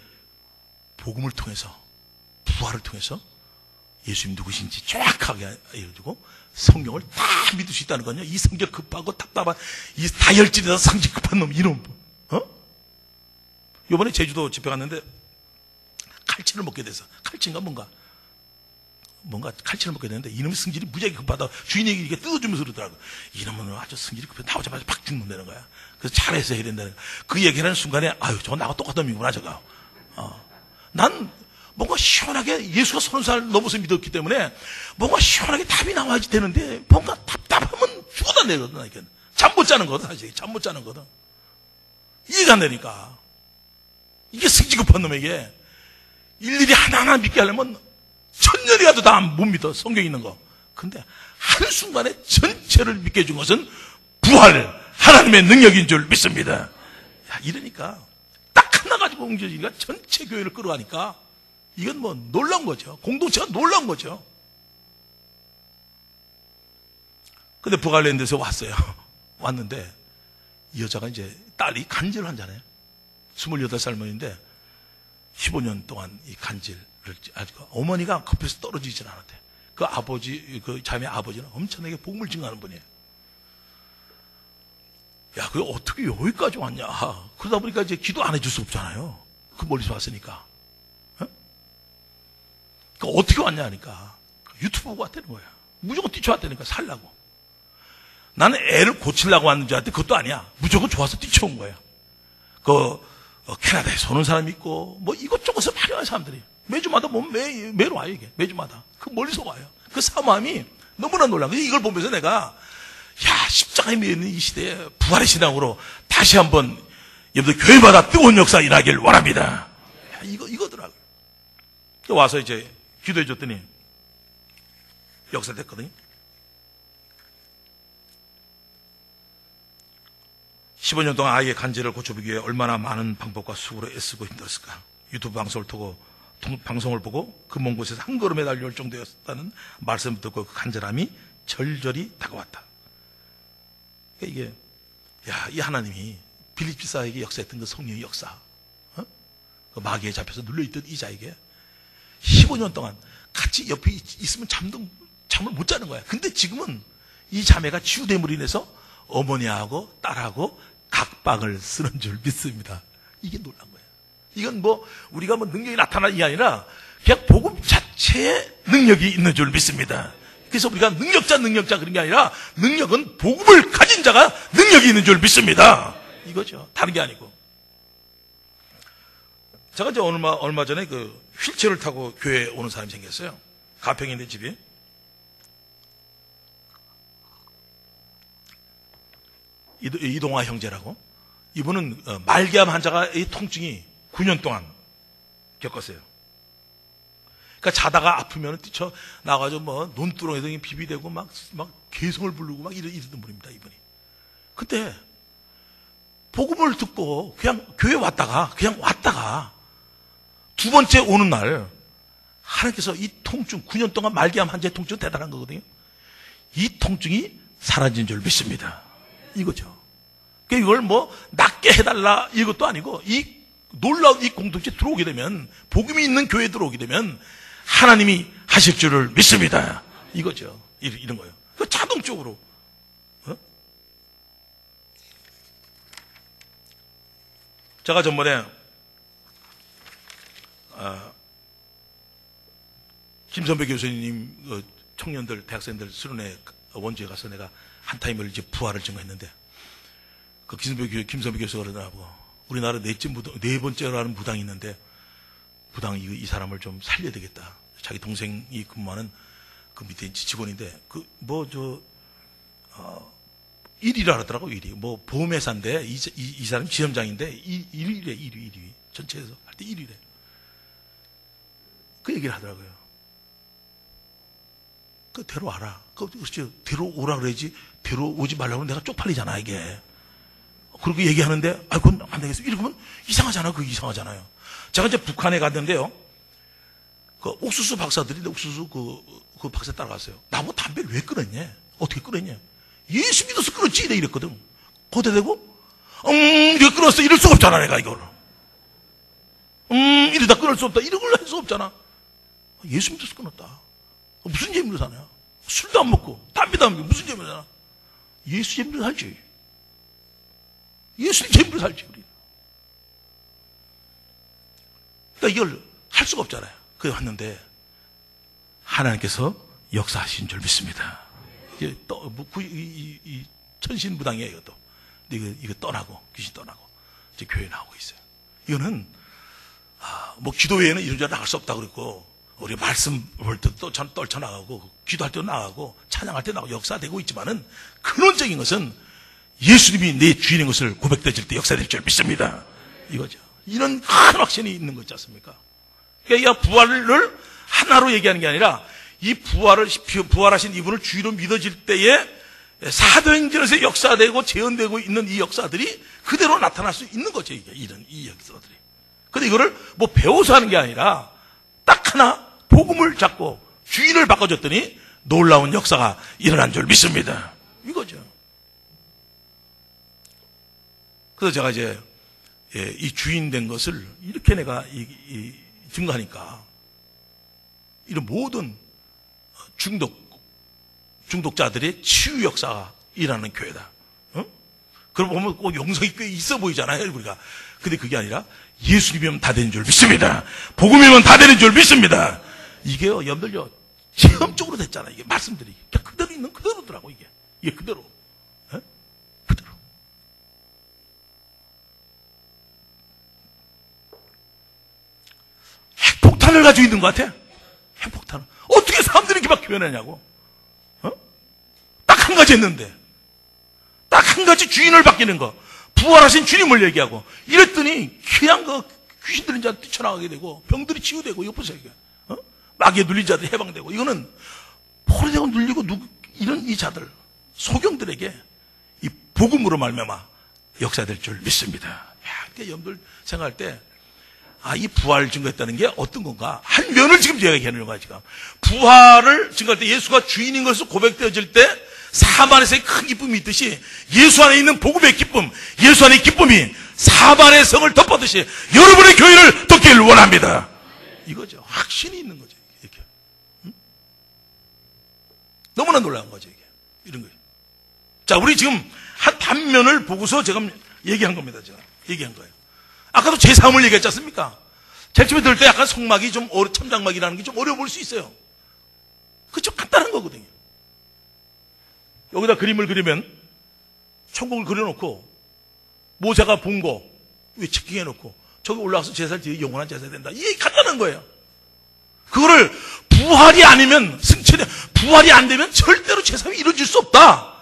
복음을 통해서, 부활을 통해서, 예수님 누구신지 정확하게 알려주고, 성경을 다 믿을 수 있다는 거냐? 이 성격 급하고 답답한, 이 다혈질에다 성질 급한 놈, 이놈. 요번에 제주도 집회 갔는데, 칼치를 먹게 돼서, 칼치인가 뭔가 칼치를 먹게 되는데, 이놈의 성질이 무지하게 급하다. 주인이 이게 뜯어주면서 그러더라고. 이놈은 아주 성질이 급해. 나오자마자 팍 죽는다는 거야. 그래서 잘해서 해야 된다는 거야. 그 얘기하는 순간에, 아유, 저거 나하고 똑같은 놈이구나, 저거. 난 뭔가 시원하게 예수가 30살 넘어서 믿었기 때문에 뭔가 시원하게 답이 나와야지 되는데 뭔가 답답하면 죽어다 내거든. 잠 못 자는 거든, 사실. 잠 못 자는 거든. 이해가 안 되니까. 이게 성질 급한 놈에게 일일이 하나하나 믿게 하려면 천년이 가도 다 못 믿어, 성경에 있는 거. 근데 한순간에 전체를 믿게 해준 것은 부활, 하나님의 능력인 줄 믿습니다. 야, 이러니까 딱 하나 가지고 옮겨지니까 전체 교회를 끌어가니까 이건 뭐 놀라운 거죠. 공동체가 놀라운 거죠. 근데 북아일랜드에서 왔어요. 왔는데 이 여자가 이제 딸이 간질 환자네요. 28살 모인데 15년 동안 이 간질을 아직 어머니가 급해서 떨어지진 않았대. 그 아버지, 그 자매 아버지는 엄청나게 복음을 증거하는 분이에요. 야, 그게 어떻게 여기까지 왔냐? 그러다 보니까 이제 기도 안 해줄 수 없잖아요. 그 멀리서 왔으니까. 그러니까 어떻게 왔냐 하니까 유튜브 보고 왔다는 거야. 무조건 뛰쳐왔다니까, 살라고. 나는 애를 고치려고 왔는 줄 알았더니 그것도 아니야. 무조건 좋아서 뛰쳐온 거야. 캐나다에서 오는 사람이 있고, 뭐 이것저것을 많이 와요, 사람들이. 매주마다 보면 매일 와요, 이게. 매주마다. 그 멀리서 와요. 그 사모함이 너무나 놀라. 그래서 이걸 보면서 내가, 야, 십자가에 매이는 이 시대에 부활의 신앙으로 다시 한번 여러분들 교회마다 뜨거운 역사 일하길 원합니다. 야, 이거더라고요. 와서 이제 기도해 줬더니 역사 됐거든요. 15년 동안 아이의 간질을 고쳐보기 위해 얼마나 많은 방법과 수고를 애쓰고 힘들었을까. 유튜브 방송을 보고 그 먼 곳에서 한 걸음에 달려올 정도였다는 말씀을 듣고 그 간절함이 절절히 다가왔다. 이게, 야, 이 하나님이 빌립 집사에게 역사했던 그 성령의 역사, 그 마귀에 잡혀서 눌려있던 이 자에게 15년 동안 같이 옆에 있으면 잠을 못 자는 거야. 근데 지금은 이 자매가 치유됨으로 인해서 어머니하고 딸하고 각방을 쓰는 줄 믿습니다. 이게 놀란 거예요. 이건 뭐 우리가 뭐 능력이 나타나는 게 아니라 그냥 복음 자체에 능력이 있는 줄 믿습니다. 그래서 우리가 능력자 그런 게 아니라 능력은 복음을 가진 자가 능력이 있는 줄 믿습니다. 이거죠. 다른 게 아니고. 제가 이제 얼마 전에 그 휠체어를 타고 교회에 오는 사람이 생겼어요. 가평에 있는 집이. 이동화 형제라고. 이분은 말기암 환자가 이 통증이 9년 동안 겪었어요. 그러니까 자다가 아프면 뛰쳐 나가지고 뭐 논두렁에서 비비대고 막 개성을 부르고 막 이러던 분입니다, 이분이. 그때 복음을 듣고 그냥 교회 왔다가 두 번째 오는 날 하나님께서 이 통증, 9년 동안 말기암 환자의 통증은 대단한 거거든요. 이 통증이 사라진 줄 믿습니다. 이거죠. 그러니까 이걸 뭐 낫게 해달라 이것도 아니고, 이 놀라운 이 공동체에 들어오게 되면, 복음이 있는 교회에 들어오게 되면 하나님이 하실 줄을 믿습니다. 이거죠. 이런 거예요. 그 자동적으로. 제가 전번에 김선배 교수님 청년들, 대학생들 수련회 원주에 가서 내가 한 타임을 이제 부활을 증거했는데, 그 김선배 교수가 그러더라고. 우리나라 네 번째라는 무당이 있는데, 무당 이 사람을 좀 살려야 되겠다. 자기 동생이 근무하는 그 밑에 직원인데, 1위라 하더라고, 1위. 뭐, 보험회사인데, 이 사람 지점장인데, 1위래. 전체에서 할 때 1위래. 그 얘기를 하더라고요. 그, 데려와라. 그렇지. 데려오라 그래야지. 데려오지 말라고 내가 쪽팔리잖아, 이게. 그렇게 얘기하는데, 그건 안 되겠어. 이러면 이상하잖아. 그거 이상하잖아요. 제가 이제 북한에 갔는데요. 그 옥수수 박사들이 옥수수 그 박사 따라갔어요. 나보고 담배를 왜 끊었냐? 어떻게 끊었냐? 예수 믿어서 끊었지. 내가 이랬거든. 거대대고, 이렇게 끊었어. 이럴 수가 없잖아, 내가 이거를. 이러다 끊을 수 없다. 이런 걸 할 수 없잖아. 예수 믿어서 끊었다. 무슨 재미로 사냐? 술도 안 먹고, 담배도 안 먹고, 무슨 재미로 사냐? 예수 재미로 살지. 예수 재미로 살지, 우리. 그러니까 이걸 할 수가 없잖아요. 그래 왔는데, 하나님께서 역사하신 줄 믿습니다. 이게 이 천신무당이에요, 이것도. 근데 이거 떠나고, 귀신 떠나고, 이제 교회 나오고 있어요. 이거는, 뭐 기도회에는 이런 줄 나갈 수 없다고 그랬고, 우리 말씀 볼 때도 떨쳐나가고, 기도할 때도 나가고, 찬양할 때 나가고, 역사되고 있지만은, 근원적인 것은 예수님이 내 주인인 것을 고백되질 때 역사될 줄 믿습니다. 이거죠. 이런 큰 확신이 있는 거 있지 않습니까? 그러니까 이 부활을 하나로 얘기하는 게 아니라, 이 부활하신 이분을 주인으로 믿어질 때에 사도행전에서 역사되고 재현되고 있는 이 역사들이 그대로 나타날 수 있는 거죠, 이게. 이 역사들이. 근데 이거를 뭐 배워서 하는 게 아니라, 딱 하나 복음을 잡고 주인을 바꿔줬더니 놀라운 역사가 일어난 줄 믿습니다. 이거죠. 그래서 제가 이제 이 주인 된 것을 이렇게 내가 증거하니까, 이런 모든 중독자들의 치유 역사가 일어나는 교회다. 그럼 보면 꼭 영성이 꽤 있어 보이잖아요, 우리가. 근데 그게 아니라 예수님이면 다 되는 줄 믿습니다. 복음이면 다 되는 줄 믿습니다. 이게요, 여러분들요, 체험적으로 됐잖아요. 이게 말씀들이. 그대로 있는 그대로더라고, 이게. 이게 그대로. 그대로. 핵폭탄을 가지고 있는 것 같아. 핵폭탄을. 어떻게 사람들이 이렇게 막 표현하냐고. 딱 한 가지 했는데. 딱 한 가지 주인을 바뀌는 거. 부활하신 주님을 얘기하고. 이랬더니, 그냥 귀신들인 자들 뛰쳐나가게 되고, 병들이 치유되고, 이거 보세요, 이게. 마귀에 눌린 자들이 해방되고, 이거는, 포로되고 눌리고, 이런 이 자들, 소경들에게 이 복음으로 말미암아 역사될 줄 믿습니다. 그러니까 여러분들 생각할 때, 이 부활을 증거했다는 게 어떤 건가? 한 면을 지금 제가 얘기하는 거야, 지금. 부활을 증거할 때 예수가 주인인 것을 고백되어질 때 사반에서의 큰 기쁨이 있듯이 예수 안에 있는 복음의 기쁨, 예수 안의 기쁨이 사반의 성을 덮어듯이 여러분의 교회를 덮기를 원합니다. 이거죠. 확신이 있는 거죠. 이렇게. 너무나 놀라운 거죠, 이게. 이런 거예요. 자, 우리 지금 한 단면을 보고서 제가 얘기한 겁니다, 제가. 얘기한 거예요. 아까도 제3을 얘기했지 않습니까? 제일 처음에 들을 때 약간 성막이 좀 천장막이라는 게 좀 어려워 보일 수 있어요. 그게 좀 간단한 거거든요. 여기다 그림을 그리면 천국을 그려놓고 모세가 본 거 위에 체킹해놓고 저기 올라가서 제사를 드리기 영원한 제사가 된다. 이게 간단한 거예요. 그거를 부활이 아니면 부활이 안 되면 절대로 제사가 이루어질 수 없다.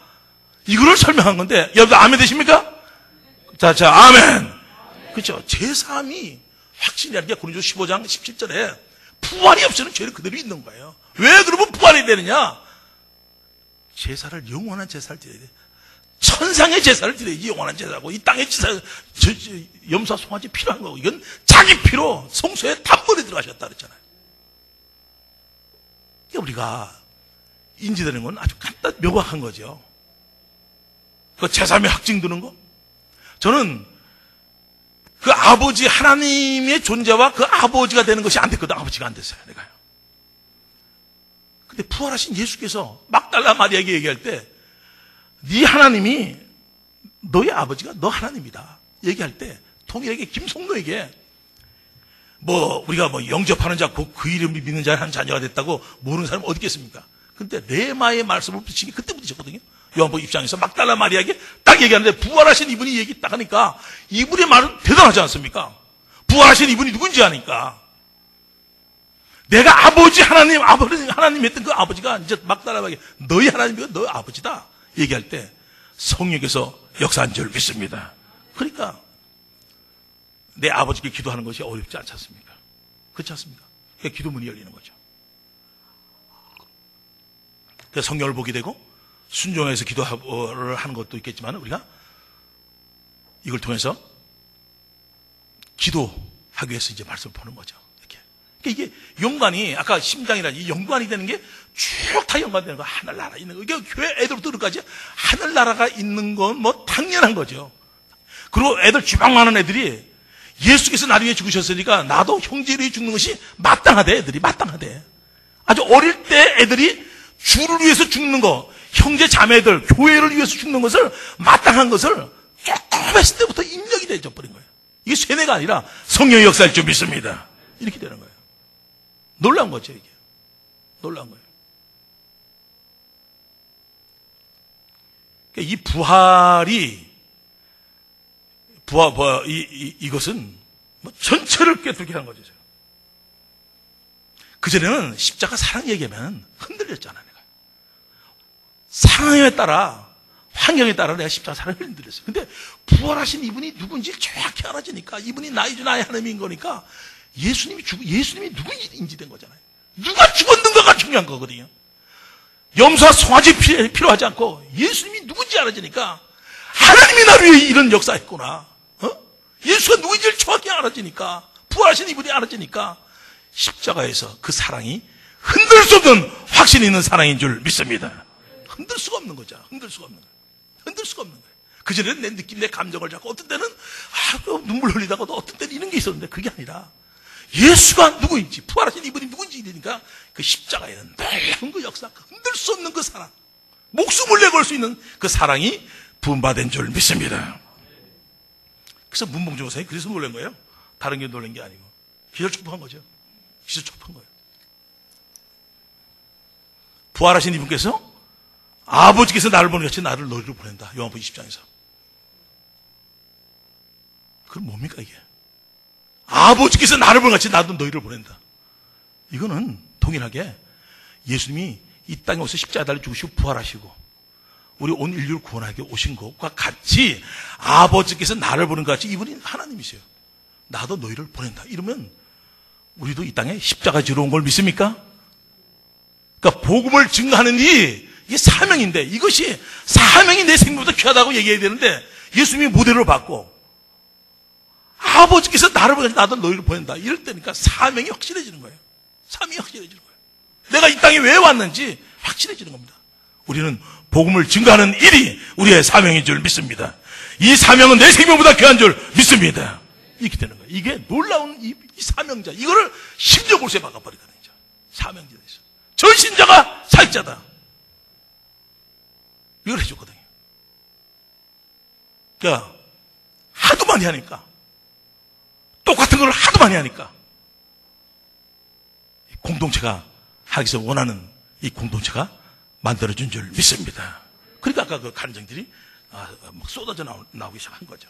이거를 설명한 건데 여러분 아멘 되십니까? 자 아멘. 그렇죠. 제3이 확신이라는 게 고린도서 15장 17절에 부활이 없이는 죄는 그대로 있는 거예요. 왜 그러면 부활이 되느냐? 제사를 영원한 제사를 드려야 돼. 천상의 제사를 드려야지 영원한 제사고, 이 땅의 제사, 염소와 송아지 필요한 거고, 이건 자기 피로 성소에 단번에 들어가셨다 그랬잖아요. 우리가 인지되는 건 아주 간단 명확한 거죠. 그 제3의 확증 드는 거. 저는 그 아버지 하나님의 존재와 그 아버지가 되는 것이 안 됐거든. 아버지가 안 됐어요, 내가요. 근데 부활하신 예수께서 막달라 마리아에게 얘기할 때, 네 하나님이 너의 아버지가 너 하나님이다 얘기할 때, 통일에게 김성노에게 우리가 영접하는 자, 그 이름이 믿는 자의 한 자녀가 됐다고 모르는 사람이 어디 있겠습니까? 근데 레마의 말씀을 붙이기 그때 붙이셨거든요. 요한복음 입장에서 막달라 마리아에게 딱 얘기하는데, 부활하신 이분이 얘기 딱 하니까 이분의 말은 대단하지 않습니까? 부활하신 이분이 누군지 아니까. 내가 아버지 하나님 했던 그 아버지가 이제 막달라 마리아에게 너희 하나님이고 너희 아버지다 얘기할 때 성령께서 역사한 줄 믿습니다. 그러니까 내 아버지께 기도하는 것이 어렵지 않지 않습니까? 그렇지 않습니까? 그러니까 기도문이 열리는 거죠. 그래서 성령을 보게 되고 순종해서 기도를 하는 것도 있겠지만, 우리가 이걸 통해서 기도하기 위해서 이제 말씀을 보는 거죠. 이렇게. 그러니까 이게 연관이, 아까 심장이라는 이 연관이 되는 게 쭉 다 연관되는 거, 하늘나라 있는 거. 이게 교회 애들부터 들까지 하늘나라가 있는 건 당연한 거죠. 그리고 애들 주방 많은 애들이 예수께서 나를 위해 죽으셨으니까 나도 형제를 위해 죽는 것이 마땅하대. 애들이 마땅하대. 아주 어릴 때 애들이 주를 위해서 죽는 거, 형제 자매들 교회를 위해서 죽는 것을 마땅한 것을 조금 했을 때부터 입력이 되어 버린 거예요. 이게 쇠뇌가 아니라 성령의 역사일 줄 믿습니다. 이렇게 되는 거예요. 놀라운 거죠, 이게. 놀라운 거예요. 그러니까 이 부활이 이것은 전체를 꿰뚫게 하는 거죠. 그전에는 십자가 사랑 얘기하면 흔들렸잖아요. 내가. 상황에 따라, 환경에 따라 내가 십자가 사랑을 흔들렸어요. 근데 부활하신 이분이 누군지 정확히 알아지니까, 이분이 나의 주 나의 하나님인 거니까, 예수님이 누군지 인지된 거잖아요. 누가 죽었는가가 중요한 거거든요. 염소와 송아지 필요하지 않고 예수님이 누군지 알아지니까, 하나님이 나를 위해 이런 역사했구나. 예수가 누구인지를 정확히 알아지니까, 부활하신 이분이 알아지니까, 십자가에서 그 사랑이 흔들 수 없는 확신이 있는 사랑인 줄 믿습니다. 흔들 수가 없는 거죠. 흔들 수가 없는 거예요. 흔들 수가 없는 거예요. 그전에는 내 느낌, 내 감정을 잡고, 어떤 때는 눈물 흘리다가도, 어떤 때는 이런 게 있었는데, 그게 아니라 예수가 누구인지, 부활하신 이분이 누군지 되니까 그 십자가에는 놀라운 그 역사, 흔들 수 없는 그 사랑, 목숨을 내걸 수 있는 그 사랑이 부음받은 줄 믿습니다. 그래서 문봉주 목사님이 그래서 놀란 거예요. 다른 게 놀란 게 아니고 기절초풍한 거죠. 기절초풍한 거예요. 부활하신 이분께서 아버지께서 나를 보는 같이 나를 너희를 보낸다. 요한복음 20장에서. 그건 뭡니까 이게? 아버지께서 나를 보는 같이 나도 너희를 보낸다. 이거는 동일하게 예수님이 이 땅에 오셔서 십자가에 달려 죽으시고 부활하시고 우리 온 인류를 구원하게 오신 것과 같이 아버지께서 나를 보는 것 같이 이분이 하나님이세요. 나도 너희를 보낸다. 이러면 우리도 이 땅에 십자가 지러 온 걸 믿습니까? 그러니까 복음을 증거하는 일이 이게 사명인데, 이것이 사명이 내 생명보다 귀하다고 얘기해야 되는데 예수님이 모델을 받고 아버지께서 나를 보내서 나도 너희를 보낸다. 이럴 때니까 사명이 확실해지는 거예요. 사명이 확실해지는 거예요. 내가 이 땅에 왜 왔는지 확실해지는 겁니다. 우리는 복음을 증거하는 일이 우리의 사명인 줄 믿습니다. 이 사명은 내 생명보다 귀한 줄 믿습니다. 이렇게 되는 거예요. 이게 놀라운 이 사명자, 이거를 심정골수에 박아버리다는 거죠. 사명자에서 전신자가 사역자다. 이걸 해줬거든요. 그러니까 하도 많이 하니까, 똑같은 걸 하도 많이 하니까 공동체가 하기서 원하는 이 공동체가 만들어준 줄 믿습니다. 그러니까 아까 그 간증들이 막 쏟아져 나오기 시작한 거죠.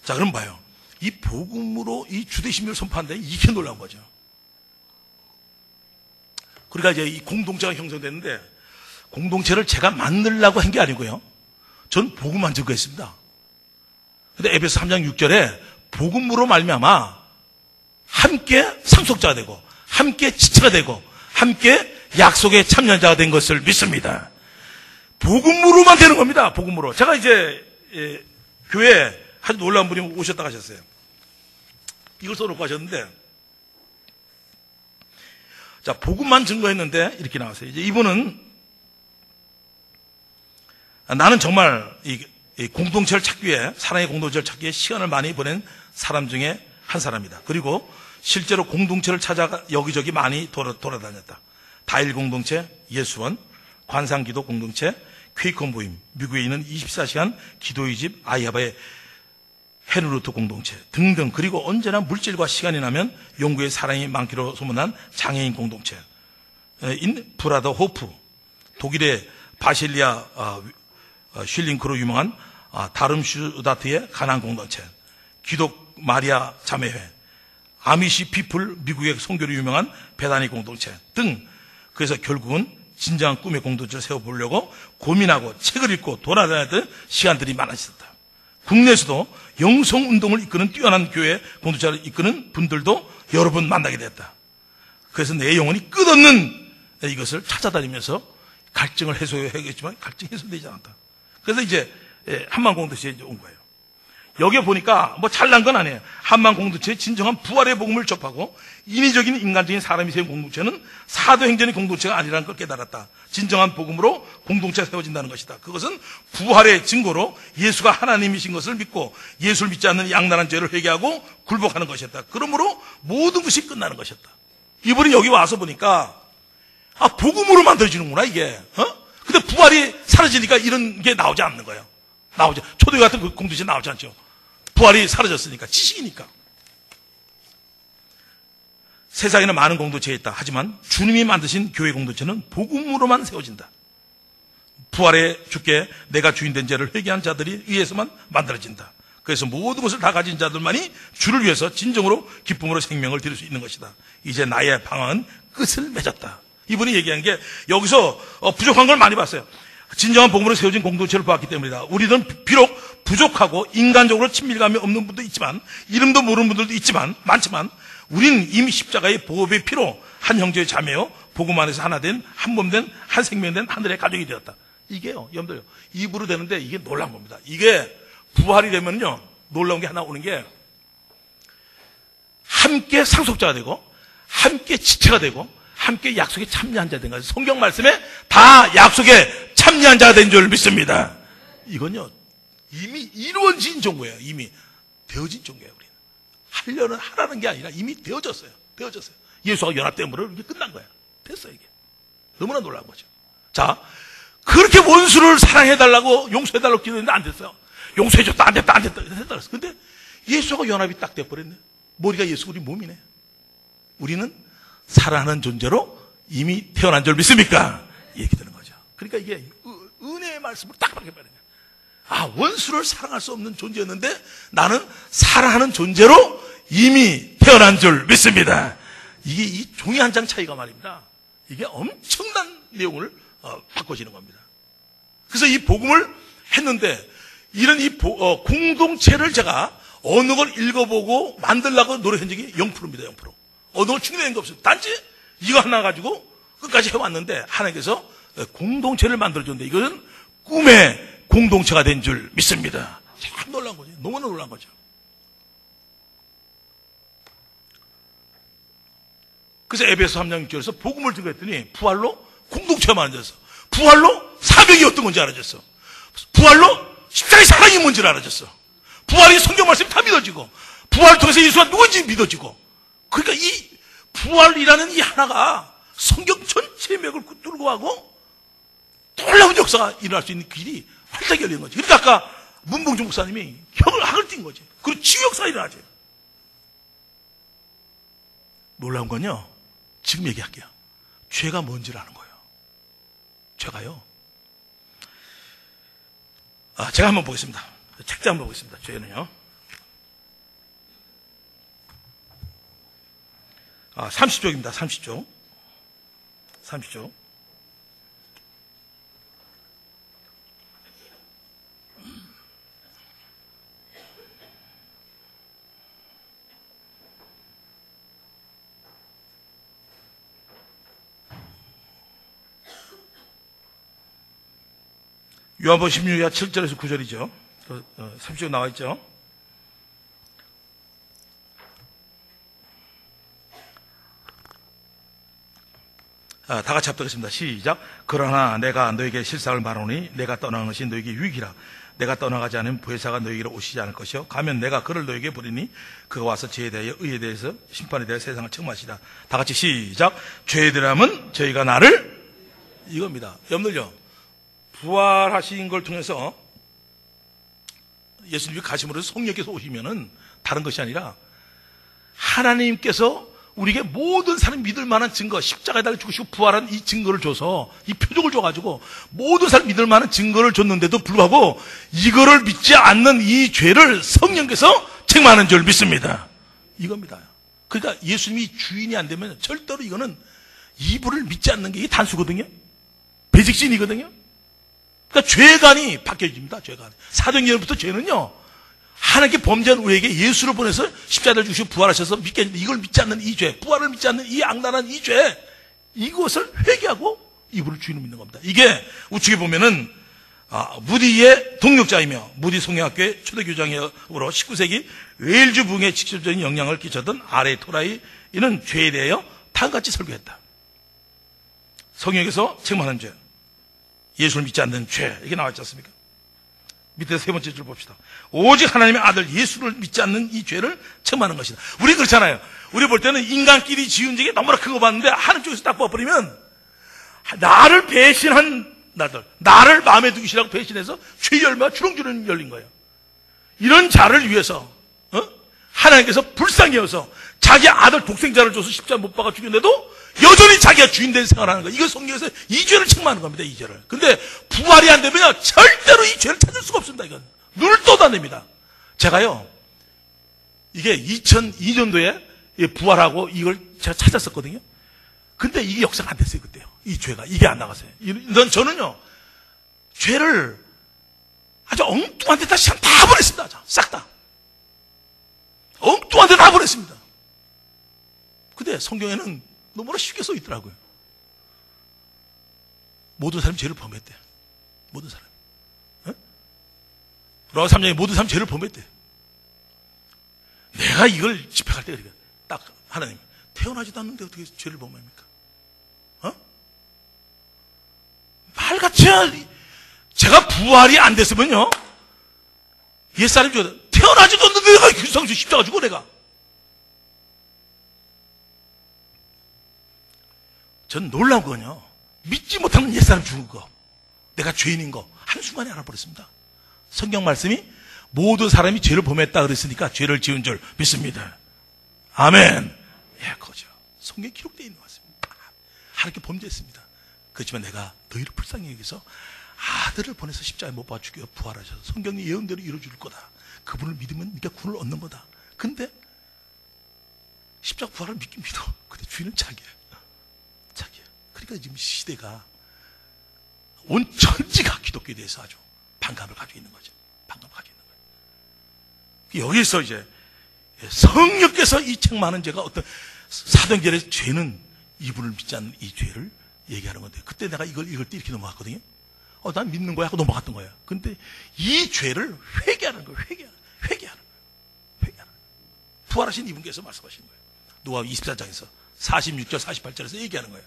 자, 그럼 봐요. 이 복음으로 이 주대심을 선포한데 이게 놀라운 거죠. 그러니까 이제 이 공동체가 형성됐는데, 공동체를 제가 만들려고 한 게 아니고요. 전 복음만 증거했습니다. 근데 에베소 3장 6절에 복음으로 말미암아 함께 상속자가 되고, 함께 지체가 되고, 함께 약속의 참여자가 된 것을 믿습니다. 복음으로만 되는 겁니다. 복음으로. 제가 이제 교회에 아주 놀라운 분이 오셨다고 하셨어요. 이걸 써놓고 하셨는데, 자, 복음만 증거했는데 이렇게 나왔어요. 이제 이분은 나는 정말 이 공동체를 찾기 위해, 사랑의 공동체를 찾기 위해 시간을 많이 보낸 사람 중에 한 사람이다. 그리고 실제로 공동체를 찾아가 여기저기 많이 돌아다녔다. 다일 공동체, 예수원, 관상기도 공동체, 퀘이커 모임, 미국에 있는 24시간 기도의 집 아이하바의 헤누루트 공동체 등등. 그리고 언제나 물질과 시간이 나면 영국의 사랑이 많기로 소문난 장애인 공동체 인 브라더 호프, 독일의 바실리아 슐링크로 유명한 다름슈다트의 가난 공동체, 기독 마리아 자매회, 아미시 피플 미국의 선교로 유명한 베다니 공동체 등. 그래서 결국은 진정한 꿈의 공동체를 세워보려고 고민하고 책을 읽고 돌아다녔던 시간들이 많아졌다. 국내에서도 영성운동을 이끄는 뛰어난 교회 공동체를 이끄는 분들도 여러 분 만나게 됐다. 그래서 내 영혼이 끝없는 이것을 찾아다니면서 갈증을 해소해야겠지만 갈증이 해소되지 않았다. 그래서 이제 한만 공동체에 온 거예요. 여기에 보니까 뭐 잘난 건 아니에요. 한만 공동체의 진정한 부활의 복음을 접하고 인위적인 인간적인 사람이 세운 공동체는 사도행전의 공동체가 아니라는 걸 깨달았다. 진정한 복음으로 공동체가 세워진다는 것이다. 그것은 부활의 증거로 예수가 하나님이신 것을 믿고 예수를 믿지 않는 양날한 죄를 회개하고 굴복하는 것이었다. 그러므로 모든 것이 끝나는 것이었다. 이분이 여기 와서 보니까 복음으로 만들어지는구나 이게. 근데 부활이 사라지니까 이런 게 나오지 않는 거예요. 나오죠. 초대교회 같은 그 공동체 나오지 않죠. 부활이 사라졌으니까, 지식이니까. 세상에는 많은 공동체가 있다. 하지만 주님이 만드신 교회 공동체는 복음으로만 세워진다. 부활의 주께 내가 주인 된 자를 회개한 자들이 의해서만 만들어진다. 그래서 모든 것을 다 가진 자들만이 주를 위해서 진정으로 기쁨으로 생명을 드릴 수 있는 것이다. 이제 나의 방황은 끝을 맺었다. 이분이 얘기한 게 여기서 부족한 걸 많이 봤어요. 진정한 복음으로 세워진 공동체를 보았기 때문이다. 우리는 비록 부족하고 인간적으로 친밀감이 없는 분도 있지만, 이름도 모르는 분들도 많지만 우리는 이미 십자가의 보혈의 피로 한 형제의 자매요 복음 안에서 하나 된, 한 몸 된, 한 생명 된 하늘의 가족이 되었다. 이게요, 여러분들 입으로 되는데 이게 놀라운 겁니다. 이게 부활이 되면요 놀라운 게 하나 오는 게, 함께 상속자가 되고 함께 지체가 되고 함께 약속에 참여한 자가 된 거예요. 성경 말씀에 다 약속에 참여한 자가 된 줄 믿습니다. 이건요 이미 이루어진 종교예요. 이미 되어진 종교예요. 우리는 하라는 게 아니라 이미 되어졌어요. 예수와 연합됨으로 이게 끝난 거예요. 됐어요. 이게 너무나 놀라운 거죠. 자, 그렇게 원수를 사랑해달라고 용서해달라고 기도했는데 안 됐어요. 용서해줬다 안 됐다 근데 예수하고 연합이 딱 돼버렸네. 머리가 예수, 우리 몸이네. 우리는 사랑하는 존재로 이미 태어난 줄 믿습니까? 이렇게 되는 거죠. 그러니까 이게 은혜의 말씀을 딱 박혀버리는 거예요. 원수를 사랑할 수 없는 존재였는데 나는 사랑하는 존재로 이미 태어난 줄 믿습니다. 이게 이 종이 한 장 차이가 말입니다. 이게 엄청난 내용을 바꿔지는 겁니다. 그래서 이 복음을 했는데, 이런 공동체를 제가 어느 걸 읽어보고 만들려고 노력한 적이 0%입니다. 0%. 어느 걸 충분한 게 없어요. 단지 이거 하나 가지고 끝까지 해왔는데 하나님께서 공동체를 만들어줬는데 이것은 꿈의 공동체가 된 줄 믿습니다. 참 놀란 거죠. 너무나 놀란 거죠. 그래서 에베소 3장 6절에서 복음을 듣고 했더니 부활로 공동체가 만들어졌어. 부활로 사명이 어떤 건지 알아졌어. 부활로 십자가의 사랑이 뭔지를 알아졌어. 부활이 성경 말씀이 다 믿어지고, 부활을 통해서 예수가 누군지 믿어지고. 그러니까 이 부활이라는 이 하나가 성경 전체의 맥을 뚫고 가고 놀라운 역사가 일어날 수 있는 길이 활짝 열리는 거지. 그러니까 아까 문봉주 목사님이 학을 띈 거지. 그리고 치유 역사가 일어나지. 놀라운 건요, 지금 얘기할게요. 죄가 뭔지를 아는 거예요. 죄가요. 제가 한번 보겠습니다. 책자 한번 보겠습니다. 죄는요. 30쪽입니다. 30쪽. 30쪽. 요한복음 16장 7절에서 9절이죠. 30절 나와 있죠. 다 같이 합독했습니다. 시작. 그러나 내가 너에게 실상을 말하노니 내가 떠나는 것이 너에게 유익이라. 내가 떠나가지 않으면 보혜사가 너에게로 오시지 않을 것이요. 가면 내가 그를 너에게 보리니 그가 와서 죄에 대하여 의에 대해서 심판에 대하여 세상을 책망하시라. 다 같이 시작. 죄에 대하면 저희가 나를 이겁니다. 여러분들요, 부활하신 걸 통해서 예수님이 가심으로 성령께서 오시면은 다른 것이 아니라 하나님께서 우리에게 모든 사람이 믿을 만한 증거, 십자가에 달려 죽으시고 부활한 이 증거를 줘서, 이 표적을 줘가지고 모든 사람이 믿을 만한 증거를 줬는데도 불구하고 이거를 믿지 않는 이 죄를 성령께서 책망하는 줄 믿습니다. 이겁니다. 그러니까 예수님이 주인이 안 되면 절대로 이거는 이분을 믿지 않는 게 이게 단수거든요. 배직신이거든요. 그러니까 죄관이 바뀌어집니다. 죄관이. 사도행전부터 죄는요, 하나님께 범죄한 우리에게 예수를 보내서 십자가를 주시고 부활하셔서 믿게 했는데 이걸 믿지 않는 이 죄, 부활을 믿지 않는 이 악랄한 이 죄, 이것을 회개하고 이분을 주인으로 믿는 겁니다. 이게 우측에 보면은 무디의 동력자이며 무디 성경학교의 초대교장으로 19세기 웨일즈 부흥에 직접적인 영향을 끼쳤던 R.A. 토라이, 이는 죄에 대하여 다음같이 설교했다. 성경에서 책망하는 죄, 예수를 믿지 않는 죄, 이게 나와 있지 않습니까? 밑에 세 번째 줄 봅시다. 오직 하나님의 아들 예수를 믿지 않는 이 죄를 책망하는 것이다. 우리 그렇잖아요. 우리 볼 때는 인간끼리 지은 죄가 너무나 큰 거 봤는데 하나님 쪽에서 딱 봐버리면 나를 배신한 나를 마음에 두기 싫어하고 배신해서 죄의 열매가 주렁주렁 열린 거예요. 이런 자를 위해서 하나님께서 불쌍히 여서 자기 아들 독생자를 줘서 십자가 못 박아 죽였는데도 여전히 자기가 주인 된 생활을 하는 거예요. 이거 성경에서 이 죄를 책망하는 겁니다. 이 죄를. 근데 부활이 안 되면 절대로 이 죄를 찾을 수가 없습니다. 이건 눈을 떠다닙니다. 제가요, 이게 2002년도에 부활하고 이걸 제가 찾았었거든요. 근데 이게 역사가 안 됐어요. 그때요. 이 죄가 이게 안 나갔어요. 저는요, 죄를 아주 엉뚱한 데다 시간 다 보냈습니다. 싹 다 엉뚱한 데 다 보냈습니다. 근데 성경에는 너무나 쉽게 써 있더라고요. 모든 사람이 죄를 범했대. 모든 사람이. 로마 3장에 모든 사람이 죄를 범했대. 내가 이걸 집행할 때 딱 하나님, 태어나지도 않는데 어떻게 죄를 범합니까? 말같이 제가 부활이 안 됐으면요, 옛사람이 태어나지도 않는데 내가 규성수 십자가 주고 내가. 전 놀라운 건요, 믿지 못하는 옛사람 죽은 거, 내가 죄인인 거 한순간에 알아버렸습니다. 성경 말씀이 모든 사람이 죄를 범했다 그랬으니까 죄를 지은 줄 믿습니다. 아멘. 예, 그거죠. 성경에 기록되어 있는 것 같습니다. 하나님께 범죄했습니다. 그렇지만 내가 너희를 불쌍히 여기서 아들을 보내서 십자가에 못 박아 죽여 부활하셔서 성경의 예언대로 이루어줄 거다. 그분을 믿으면 네가 구원을 얻는 거다. 근데 십자가 부활을 믿긴 믿어. 근데 주인은 자기야. 그러니까 지금 시대가 온 천지가 기독교에 대해서 아주 반감을 가지고 있는 거죠. 반감을 가지고 있는 거예요. 여기서 이제 성령께서 이 책망하는 죄가 어떤 사도행전의 죄는 이분을 믿지 않는 이 죄를 얘기하는 건데, 그때 내가 이걸 읽을 때 이렇게 넘어갔거든요. 난 믿는 거야 하고 넘어갔던 거야. 근데 이 죄를 회개하는 거예요. 회개하는 거예요. 부활하신 이분께서 말씀하시는 거예요. 누가복음 24장에서 46절 48절에서 얘기하는 거예요.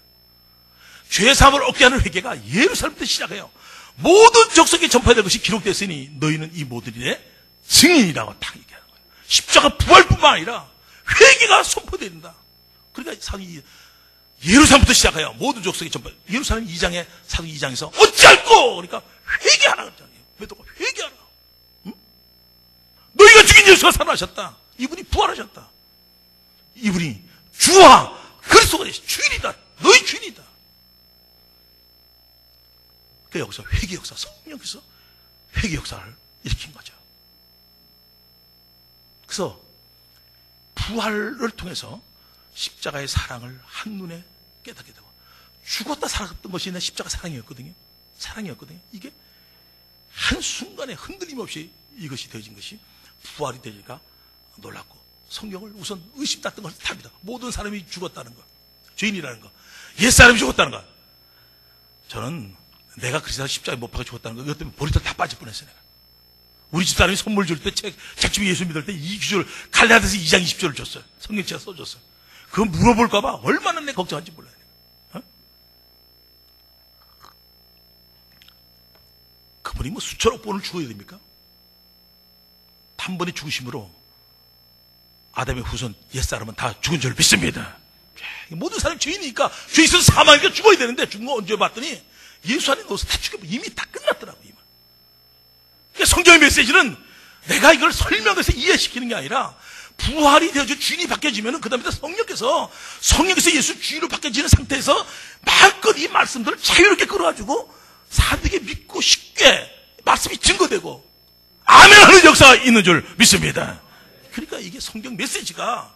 죄사함을 얻게 하는 회개가 예루살렘부터 시작해요. 모든 족속에 전파될 것이 기록됐으니 너희는 이 모든 일의 증인이라고 딱 얘기하는 거예요. 십자가 부활뿐만 아니라 회개가 선포되야 된다. 그러니까 사도행전 예루살렘부터 시작해요. 모든 족속에 전파. 예루살렘 2장에 사도행전 2장에서 어찌할꼬, 그러니까 회개하라 그러잖아요. 베드로가 회개하라. 응? 너희가 죽인 예수가 살아나셨다. 이분이 부활하셨다. 이분이 주와 그리스도가 되신 주인이다. 너희 주인이다. 그 여기서 회개 역사, 성령께서 회개 역사를 일으킨 거죠. 그래서 부활을 통해서 십자가의 사랑을 한눈에 깨닫게 되고, 죽었다 살았던 것이 내 십자가 사랑이었거든요. 이게 한순간에 흔들림 없이 이것이 되어진 것이 부활이 되니까 놀랐고, 성경을 우선 의심났던 것을 답니다. 모든 사람이 죽었다는 것, 죄인이라는 것, 옛사람이 죽었다는 것. 저는 내가 그리스도가 십자가에 못 박아 죽었다는 거, 이것 때문에 보리털 다 빠질 뻔했어요, 내가. 우리 집사람이 선물 줄 때, 책집에 예수 믿을 때 이 구절, 갈라디아서 2장 20절을 줬어요. 성경책에 써줬어요. 그거 물어볼까봐 얼마나 내 걱정한지 몰라요. 어? 그분이 뭐 수천억 번을 죽어야 됩니까? 단번에 죽으심으로 아담의 후손 옛사람은 다 죽은 줄 믿습니다. 모든 사람이 죄인이니까, 죄 있어서 사망이니까 죽어야 되는데, 죽은 거 언제 봤더니 예수 안에 넣어서 다 죽여버려. 이미 다 끝났더라고요. 이미. 그러니까 성경의 메시지는 내가 이걸 설명해서 이해시키는 게 아니라, 부활이 되어져 주인이 바뀌어지면 그 다음에 성령께서 예수 주인으로 바뀌어지는 상태에서 마음껏 이 말씀들을 자유롭게 끌어가지고 사람들에게 믿고 쉽게 말씀이 증거되고 아멘하는 역사가 있는 줄 믿습니다. 그러니까 이게 성경 메시지가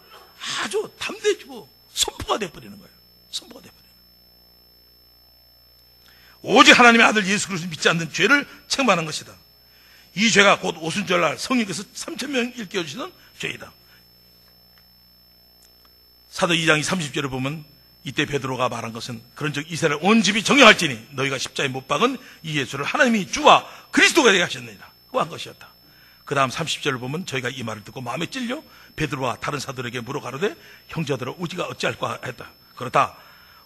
아주 담대해지고 선포가 돼버리는 거예요. 선포가 돼버리는 거예요. 오직 하나님의 아들 예수 그리스도를 믿지 않는 죄를 책망하는 것이다. 이 죄가 곧 오순절날 성령께서 3,000명 일깨워 주시는 죄이다. 사도 2장 30절을 보면 이때 베드로가 말한 것은 그런즉 이스라엘 온 집이 정령할지니 너희가 십자가에 못 박은 이 예수를 하나님이 주와 그리스도가 되게 하셨느니라. 그 한 것이었다. 그 다음 30절을 보면 저희가 이 말을 듣고 마음에 찔려 베드로와 다른 사도에게 물어 가로되 형제들아 우리가 어찌할까 했다. 그렇다.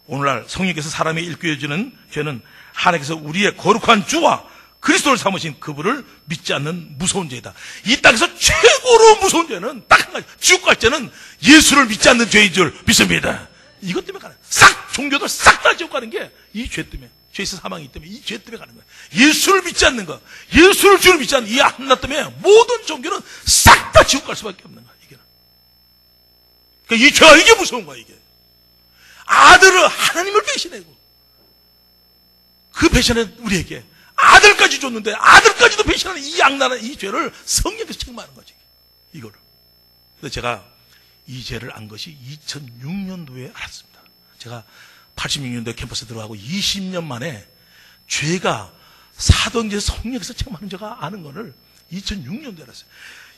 오늘날 성령께서 사람이 일깨워주는 죄는 하나님께서 우리의 거룩한 주와 그리스도를 삼으신 그분을 믿지 않는 무서운 죄이다. 이 땅에서 최고로 무서운 죄는 딱 한 가지. 지옥 갈 죄는 예수를 믿지 않는 죄인 줄 믿습니다. 이것 때문에 가는 거예요. 싹 종교들 싹 다 지옥 가는 게 이 죄 때문에, 죄에서 사망이기 때문에 이 죄 때문에 가는 거예요. 예수를 믿지 않는 거, 예수를 주를 믿지 않는 이 하나 때문에 모든 종교는 싹 다 지옥 갈 수밖에 없는 거야. 이게. 그러니까 이 죄가 이게 무서운 거야. 이게 아들을 하나님을 배신하고 그 배신은 우리에게 아들까지 줬는데 아들까지도 배신하는 이 악랄한 이 죄를 성령께서 책망하는 거지. 이거를. 그래서 제가 이 죄를 안 것이 2006년도에 알았습니다. 제가 86년도에 캠퍼스 들어가고 20년 만에 죄가 사도행전 성령께서 책망하는 제가 아는 거를 2006년도에 알았어요.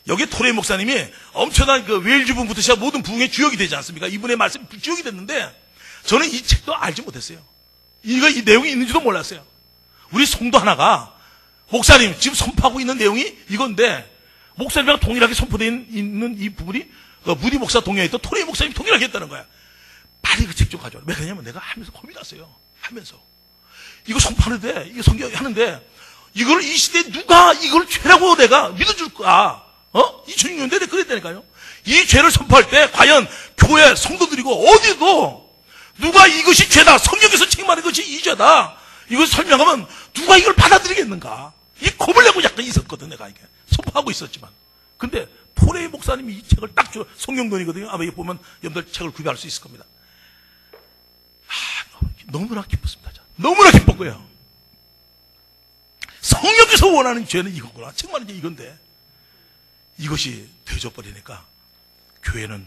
여기 토레 목사님이 엄청난 그 웨일즈 부부부터 시작 모든 부흥의 주역이 되지 않습니까? 이분의 말씀이 주역이 됐는데 저는 이 책도 알지 못했어요. 이 내용이 있는지도 몰랐어요. 우리 성도 하나가 목사님 지금 선포하고 있는 내용이 이건데 목사님이랑 동일하게 선포되어 있는 이 부분이 무디 목사 동의했던 토레 목사님이 동일하게 했다는 거야. 빨리 그 책 좀 가져와. 왜냐면 내가 하면서 겁이 났어요. 하면서 이거 선포하는데 이거 성경하는데 이걸 이 시대에 누가 이걸 죄라고 내가 믿어줄까? 2006년도에 내가 그랬다니까요. 이 죄를 선포할 때 과연 교회 성도들이고 어디도 누가 이것이 죄다, 성령께서 책임하는 것이 이 죄다, 이걸 설명하면 누가 이걸 받아들이겠는가? 이 겁을 내고 약간 있었거든. 내가 이게 선포하고 있었지만. 근데 토레이 목사님이 이 책을 딱 줘. 성경론이거든요. 아마 이거 보면 여러분들 책을 구입할 수 있을 겁니다. 너무나 기뻤습니다. 너무나 기뻤고요. 성령께서 원하는 죄는 이거구나. 책망하는 게 이건데 이것이 되어져 버리니까 교회는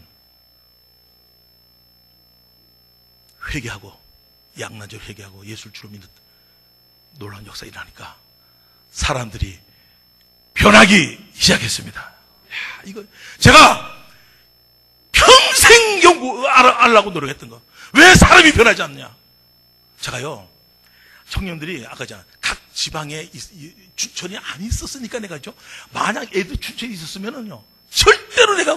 회개하고 양난절 회개하고 예수를 주로 믿는 놀라운 역사가 일어나니까 사람들이 변하기 시작했습니다. 이거 제가 평생 알라고 노력했던 거. 왜 사람이 변하지 않냐? 제가요, 청년들이 아까 각 지방에 춘천이 안 있었으니까 내가 죠. 만약 애들 춘천이 있었으면은요, 절대로 내가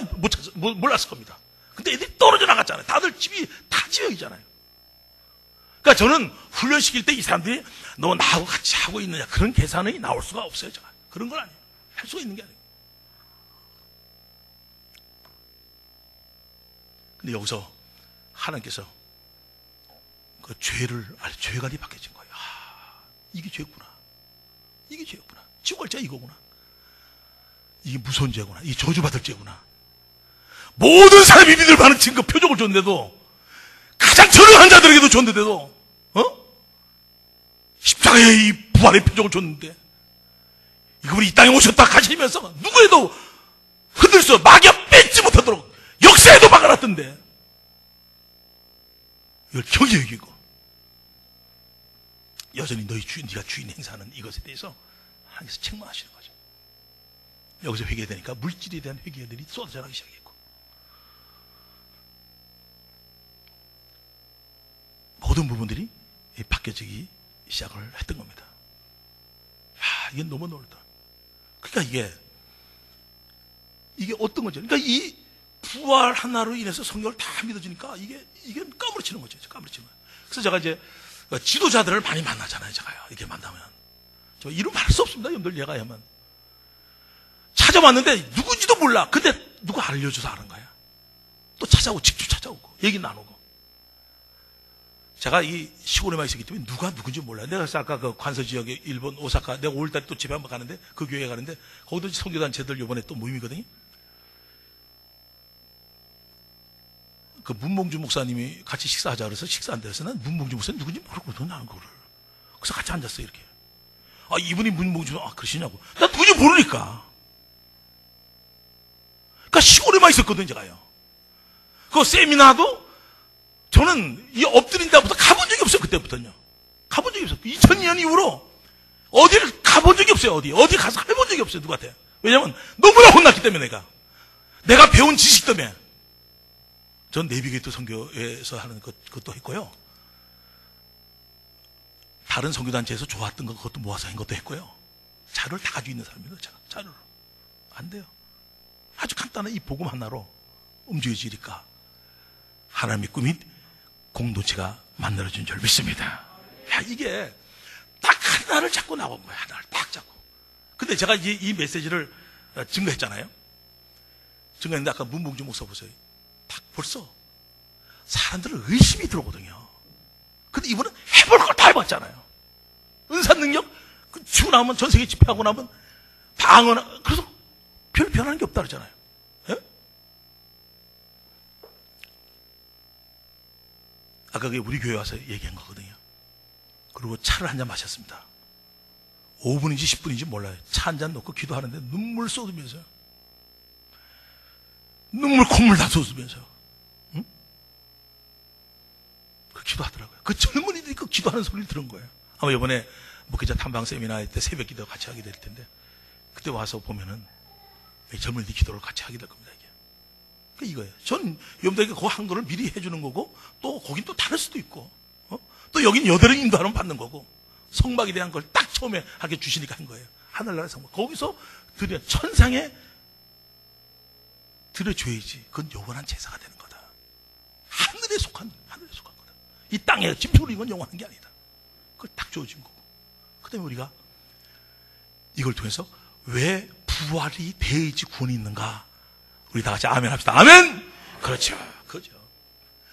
몰랐을 겁니다. 근데 애들이 떨어져 나갔잖아요. 다들 집이 다 지역이잖아요. 그러니까 저는 훈련시킬 때 이 사람들이 너 나하고 같이 하고 있느냐 그런 계산이 나올 수가 없어요. 제가 그런 건 아니에요. 할 수가 있는 게 아니에요. 근데 여기서 하나님께서 그 죄관이 바뀌어진 거예요. 이게 죄구나. 이게 죄구나. 지옥 갈 죄가 이거구나. 이게 무서운 죄구나. 이게 저주받을 죄구나. 모든 사람이 믿을 만한 증거 표적을 줬는데도, 가장 저렴한 자들에게도 줬는데도, 십자가에 이 부활의 표적을 줬는데, 이분이 이 땅에 오셨다 가시면서 누구에도 흔들 수, 막여 뺏지 못하도록 역사에도 막아놨던데, 이걸 경히 여기고, 여전히 네가 주인 행사하는 이것에 대해서 하나님께서 책망하시는 거죠. 여기서 회개되니까 물질에 대한 회개들이 쏟아져 나기 시작했고, 모든 부분들이 바뀌어지기 시작을 했던 겁니다. 야, 이게 너무 놀다. 그러니까 이게 어떤 거죠? 그러니까 이 부활 하나로 인해서 성경을 다 믿어지니까 이게 까무러치는 거죠. 까무러치는 거예요. 그래서 제가 이제 지도자들을 많이 만나잖아요. 제가요. 이렇게 만나면. 저 이름 말할 수 없습니다. 여러분들 얘가 하면. 찾아왔는데 누군지도 몰라. 근데 누가 알려줘서 아는 거야. 또 찾아오고, 직접 찾아오고, 얘기 나누고. 제가 이 시골에만 있었기 때문에 누가 누군지 몰라요. 내가 아까 그 관서 지역에 일본 오사카, 내가 5월달에 또 집에 한번 가는데, 그 교회에 가는데, 거기도 선교단체들 요번에 또 모임이거든요. 그 문봉주 목사님이 같이 식사하자 그래서 식사한다 해서 난 문봉주 목사님 누군지 모르거든, 나는 그거를. 그래서 같이 앉았어요, 이렇게. 아, 이분이 문봉주, 그러시냐고. 나 누군지 모르니까. 그러니까 시골에만 있었거든요, 제가요. 그 세미나도 저는 이 엎드린 데부터 가본 적이 없어요, 그때부터는요. 가본 적이 없어요. 2002년 이후로 어디를 가본 적이 없어요, 어디 가서 해본 적이 없어요, 누구한테. 왜냐면 너무나 혼났기 때문에 내가 배운 지식 때문에. 전 내비게이터 선교에서 하는 그것도 했고요. 다른 선교단체에서 좋았던 거 그것도 모아서 한 것도 했고요. 자료를 다 가지고 있는 사람입니다. 제가 자료를. 안 돼요. 아주 간단한 이 복음 하나로 움직여지니까 하나님의 꿈이 공동체가 만들어진 줄 믿습니다. 야, 이게 딱 하나를 잡고 나온 거야. 하나를 딱 잡고. 근데 제가 이 메시지를 증거했잖아요. 증거했는데 아까 문봉주 목사 보세요. 딱 벌써 사람들은 의심이 들어오거든요. 근데 이분은 해볼 걸 다 해봤잖아요. 은사 능력 주고 나면 전 세계 집회하고 나면 방언, 그래서 별 변하는 게 없다 그러잖아요. 예? 아까 그게 우리 교회 와서 얘기한 거거든요. 그리고 차를 한 잔 마셨습니다. 5분인지 10분인지 몰라요. 차 한 잔 놓고 기도하는데 눈물 쏟으면서요. 콧물 다 쏟으면서. 응? 그 기도하더라고요. 그 젊은이들이 그 기도하는 소리를 들은 거예요. 아마 이번에 목회자 탐방 세미나 할 때 새벽 기도 같이 하게 될 텐데 그때 와서 보면은 젊은이들 기도를 같이 하게 될 겁니다. 이게. 이거예요. 전 여러분들에게 그 한도를 미리 해주는 거고 또 거긴 또 다를 수도 있고 또 여긴 여덟을 인도하면 받는 거고 성막에 대한 걸 딱 처음에 하게 주시니까 한 거예요. 하늘나라의 성막. 거기서 드려 천상에 드려줘야지. 그건 영원한 제사가 되는 거다. 하늘에 속한 거다. 이 땅에 짐승으로 이건 영원한 게 아니다. 그걸 딱 주어진 거고. 그 다음에 우리가 이걸 통해서 왜 부활이 돼야지 구원이 있는가? 우리 다 같이 아멘 합시다. 아멘! 그렇죠.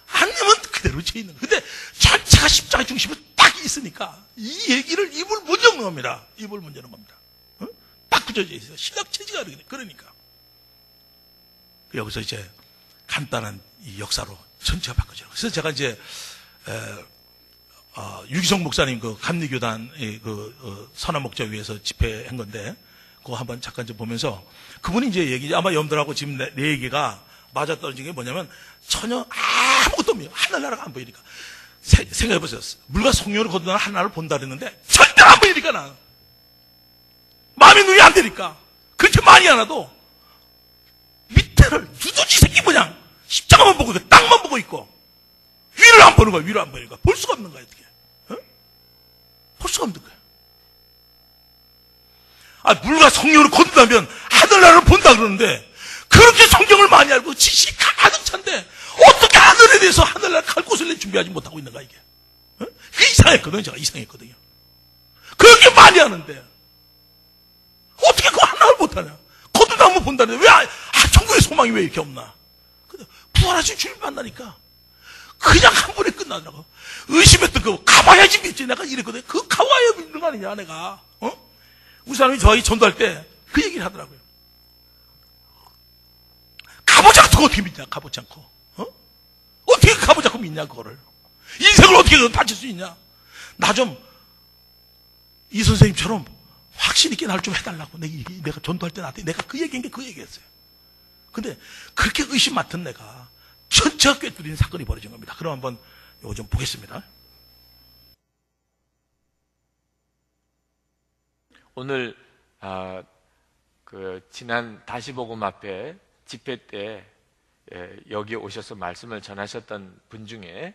하나님은 그대로 죄 있는 거예요. 근데 전체가 십자가 중심으로 딱 있으니까 이 얘기를 입을 못 여는 겁니다. 입을 못 여는 겁니다. 딱 붙여져 있어요. 신학 체제가 그러니까. 여기서 이제 간단한 이 역사로 전체가 바꿔져요. 그래서 제가 이제 유기성 목사님 그 감리교단 선한 목자위에서 집회한 건데 그거 한번 잠깐 좀 보면서 그분이 이제 얘기 아마 여러분들하고 지금 내 얘기가 맞아떨어진 게 뭐냐면 전혀 아무것도 없네요. 하늘나라가 안 보이니까 생각해보세요. 물과 성령으로 거듭나는 하나를 본다 그랬는데 절대 안 보이니까 나 마음의 눈이 안 되니까 그렇게 많이 안 와도 밑에를 두더지 새끼 모양 십자가만 보고 있고 땅만 보고 있고 위를 안 보는 거야. 위를 안 보니까 볼 수가 없는 거야. 어떻게? 볼 수가 없는 거야. 물과 성령으로 거듭나면 하늘나라를 본다 그러는데 그렇게 성경을 많이 알고 지식이 가득 찬데 어떻게 하늘에 대해서 하늘나라 갈 곳을 준비하지 못하고 있는가 이게. 그게 이상했거든요. 제가 이상했거든요. 그렇게 많이 하는데 어떻게 그거 하나를 못하냐. 거듭나면 본다는데 왜 천국의 소망이 왜 이렇게 없나. 부활하신 주님 만나니까 그냥 한 번에 끝나더라고. 의심했던 거 가봐야지 믿지. 내가 이랬거든. 그 가봐야 믿는 거 아니냐 내가. 우리 사람이 저희 전도할 때 그 얘기를 하더라고요. 가보지 않고 어떻게 믿냐. 가보지 않고. 어떻게 가보지 않고 믿냐 그거를. 인생을 어떻게 바칠 수 있냐. 나 좀 이 선생님처럼 확신 있게 날 좀 해달라고. 내가 전도할 때 나한테 내가 그 얘기한 게 그 얘기였어요. 근데 그렇게 의심 맡은 내가 전체가 꿰뚫리는 사건이 벌어진 겁니다. 그럼 한번 이거 좀 보겠습니다. 오늘 지난 다시복음 앞에 집회 때 여기 오셔서 말씀을 전하셨던 분 중에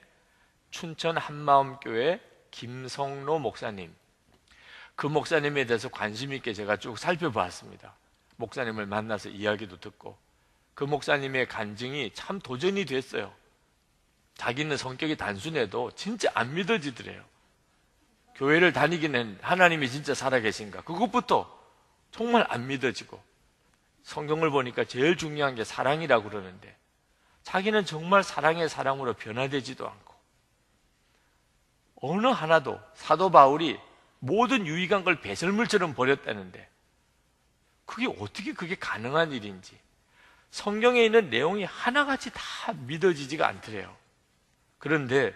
춘천 한마음교회 김성로 목사님, 그 목사님에 대해서 관심 있게 제가 쭉 살펴보았습니다. 목사님을 만나서 이야기도 듣고 그 목사님의 간증이 참 도전이 됐어요. 자기는 성격이 단순해도 진짜 안 믿어지더래요. 교회를 다니기는 하나님이 진짜 살아계신가, 그것부터 정말 안 믿어지고, 성경을 보니까 제일 중요한 게 사랑이라고 그러는데 자기는 정말 사랑의 사람으로 변화되지도 않고, 어느 하나도 사도 바울이 모든 유익한 걸 배설물처럼 버렸다는데 그게 어떻게 그게 가능한 일인지 성경에 있는 내용이 하나같이 다 믿어지지가 않더래요. 그런데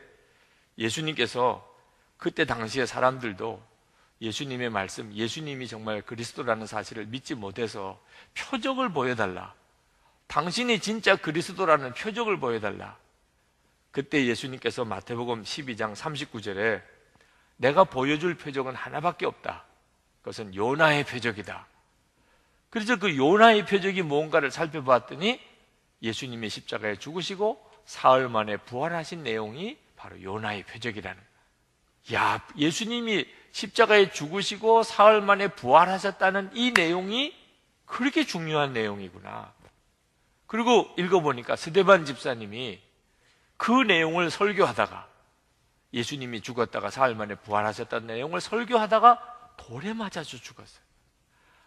예수님께서 그때 당시의 사람들도 예수님의 말씀, 예수님이 정말 그리스도라는 사실을 믿지 못해서 표적을 보여달라, 당신이 진짜 그리스도라는 표적을 보여달라. 그때 예수님께서 마태복음 12장 39절에 내가 보여줄 표적은 하나밖에 없다, 그것은 요나의 표적이다. 그래서 그 요나의 표적이 뭔가를 살펴봤더니 예수님이 십자가에 죽으시고 사흘 만에 부활하신 내용이 바로 요나의 표적이라는 거예요. 야, 예수님이 십자가에 죽으시고 사흘 만에 부활하셨다는 이 내용이 그렇게 중요한 내용이구나. 그리고 읽어보니까 스데반 집사님이 그 내용을 설교하다가, 예수님이 죽었다가 사흘 만에 부활하셨다는 내용을 설교하다가 돌에 맞아서 죽었어요.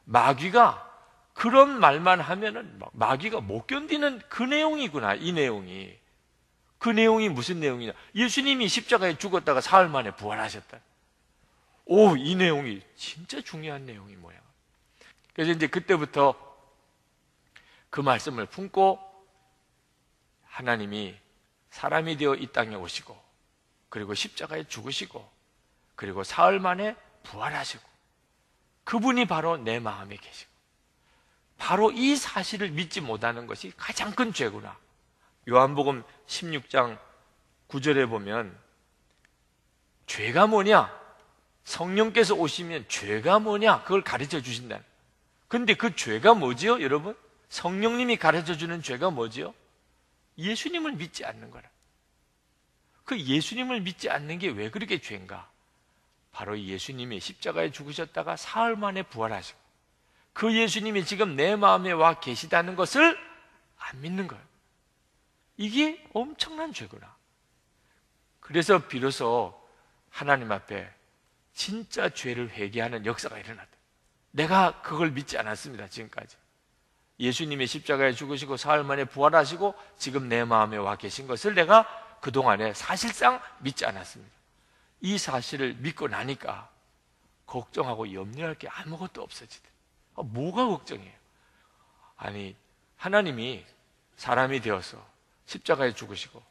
마귀가 그런 말만 하면은 마귀가 못 견디는 그 내용이구나. 이 내용이, 그 내용이 무슨 내용이냐, 예수님이 십자가에 죽었다가 사흘 만에 부활하셨다. 오, 이 내용이 진짜 중요한 내용이 뭐야. 그래서 이제 그때부터 그 말씀을 품고 하나님이 사람이 되어 이 땅에 오시고, 그리고 십자가에 죽으시고, 그리고 사흘 만에 부활하시고, 그분이 바로 내 마음에 계시고, 바로 이 사실을 믿지 못하는 것이 가장 큰 죄구나. 요한복음 16장 9절에 보면 죄가 뭐냐, 성령께서 오시면 죄가 뭐냐, 그걸 가르쳐 주신다. 근데 그 죄가 뭐지요, 여러분? 성령님이 가르쳐 주는 죄가 뭐지요? 예수님을 믿지 않는 거라. 그 예수님을 믿지 않는 게 왜 그렇게 죄인가? 바로 예수님이 십자가에 죽으셨다가 사흘 만에 부활하시고, 그 예수님이 지금 내 마음에 와 계시다는 것을 안 믿는 거예요. 이게 엄청난 죄구나. 그래서 비로소 하나님 앞에 진짜 죄를 회개하는 역사가 일어났다. 내가 그걸 믿지 않았습니다, 지금까지. 예수님이 십자가에 죽으시고 사흘 만에 부활하시고 지금 내 마음에 와 계신 것을 내가 그동안에 사실상 믿지 않았습니다. 이 사실을 믿고 나니까 걱정하고 염려할 게 아무것도 없어지대. 뭐가 걱정이에요? 아니, 하나님이 사람이 되어서 십자가에 죽으시고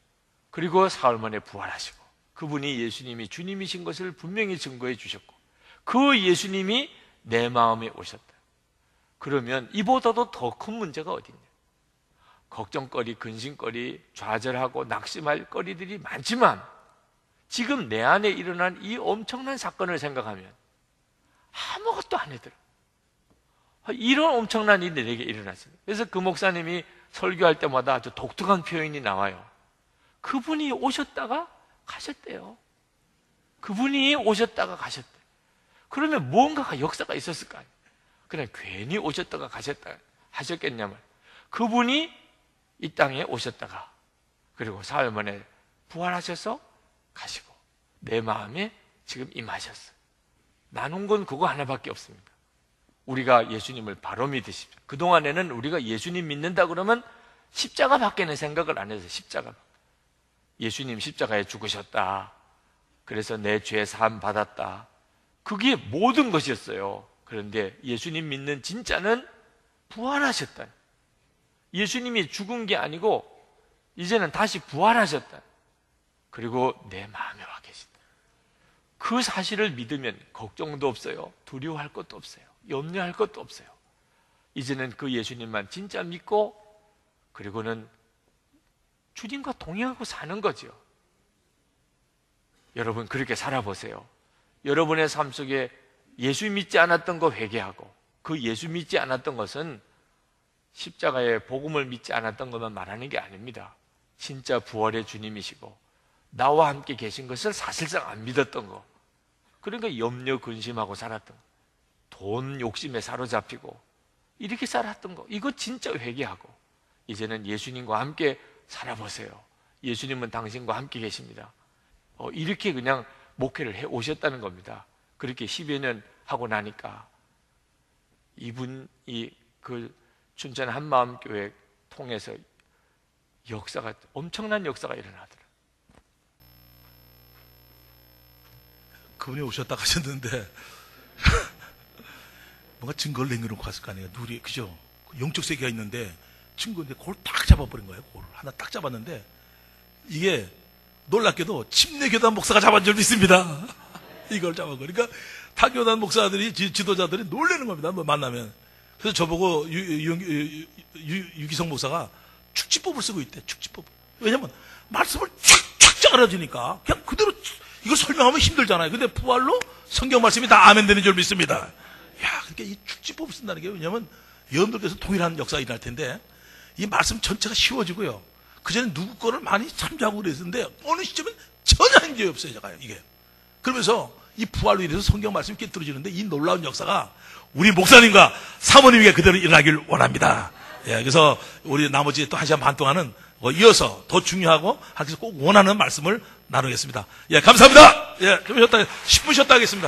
그리고 사흘 만에 부활하시고, 그분이 예수님이 주님이신 것을 분명히 증거해 주셨고, 그 예수님이 내 마음에 오셨다. 그러면 이보다도 더 큰 문제가 어딨냐? 걱정거리, 근심거리, 좌절하고 낙심할 거리들이 많지만 지금 내 안에 일어난 이 엄청난 사건을 생각하면 아무것도 안 해더라. 이런 엄청난 일이 내게 일어났습니다. 그래서 그 목사님이 설교할 때마다 아주 독특한 표현이 나와요. 그분이 오셨다가 가셨대요. 그분이 오셨다가 가셨대요. 그러면 뭔가가 역사가 있었을 거 아니에요. 그냥 괜히 오셨다가 가셨다 하셨겠냐면, 그분이 이 땅에 오셨다가 그리고 사흘 만에 부활하셔서 가시고 내 마음에 지금 임하셨어요. 나눈 건 그거 하나밖에 없습니다. 우리가 예수님을 바로 믿으십시오. 그동안에는 우리가 예수님 믿는다 그러면 십자가 밖에는 생각을 안 해서, 십자가, 예수님 십자가에 죽으셨다, 그래서 내 죄 사함 받았다, 그게 모든 것이었어요. 그런데 예수님 믿는 진짜는 부활하셨다. 예수님이 죽은 게 아니고 이제는 다시 부활하셨다. 그리고 내 마음에 와 계신다. 그 사실을 믿으면 걱정도 없어요. 두려워할 것도 없어요. 염려할 것도 없어요. 이제는 그 예수님만 진짜 믿고, 그리고는 주님과 동행하고 사는 거죠. 여러분, 그렇게 살아보세요. 여러분의 삶 속에 예수 믿지 않았던 거 회개하고, 그 예수 믿지 않았던 것은 십자가의 복음을 믿지 않았던 것만 말하는 게 아닙니다. 진짜 부활의 주님이시고 나와 함께 계신 것을 사실상 안 믿었던 거. 그러니까 염려 근심하고 살았던 거. 돈 욕심에 사로잡히고 이렇게 살았던 거. 이거 진짜 회개하고 이제는 예수님과 함께 살아보세요. 예수님은 당신과 함께 계십니다. 이렇게 그냥 목회를 해 오셨다는 겁니다. 그렇게 10여 년 하고 나니까 이분이 그 춘천 한마음교회 통해서 엄청난 역사가 일어나더라고요. 그분이 오셨다 가셨는데 뭔가 증거를 남겨놓고 갔을 거 아니에요. 누리, 그죠? 영적 세계가 있는데 증거인데 그걸 딱 잡아버린 거예요. 그걸 하나 딱 잡았는데 이게 놀랍게도 침례교단 목사가 잡은 적도 있습니다. 이걸 잡은 거. 그러니까 타교단 목사들이 지도자들이 놀라는 겁니다. 뭐 만나면. 그래서 저보고 유기성 목사가 축지법을 쓰고 있대. 축지법. 왜냐면 말씀을 쫙쫙 알아주니까 그냥 그대로 이거 설명하면 힘들잖아요. 근데 부활로 성경 말씀이 다 아멘 되는 줄 믿습니다. 야, 그러니까 이 축지법을 쓴다는 게 왜냐면 여러분들께서 동일한 역사가 일어날 텐데 이 말씀 전체가 쉬워지고요. 그전에 누구 거를 많이 참조하고 그랬는데 어느 시점엔 전혀 한 적이 없어요. 제가요, 이게. 그러면서 이 부활로 인해서 성경 말씀이 깨뜨려지는데 이 놀라운 역사가 우리 목사님과 사모님에게 그대로 일어나길 원합니다. 예, 그래서 우리 나머지 또 1시간 반 동안은 이어서 더 중요하고 하기서 꼭 원하는 말씀을 나누겠습니다. 예, 감사합니다. 예, 좀 쉬었다, 10분 쉬었다 하겠습니다.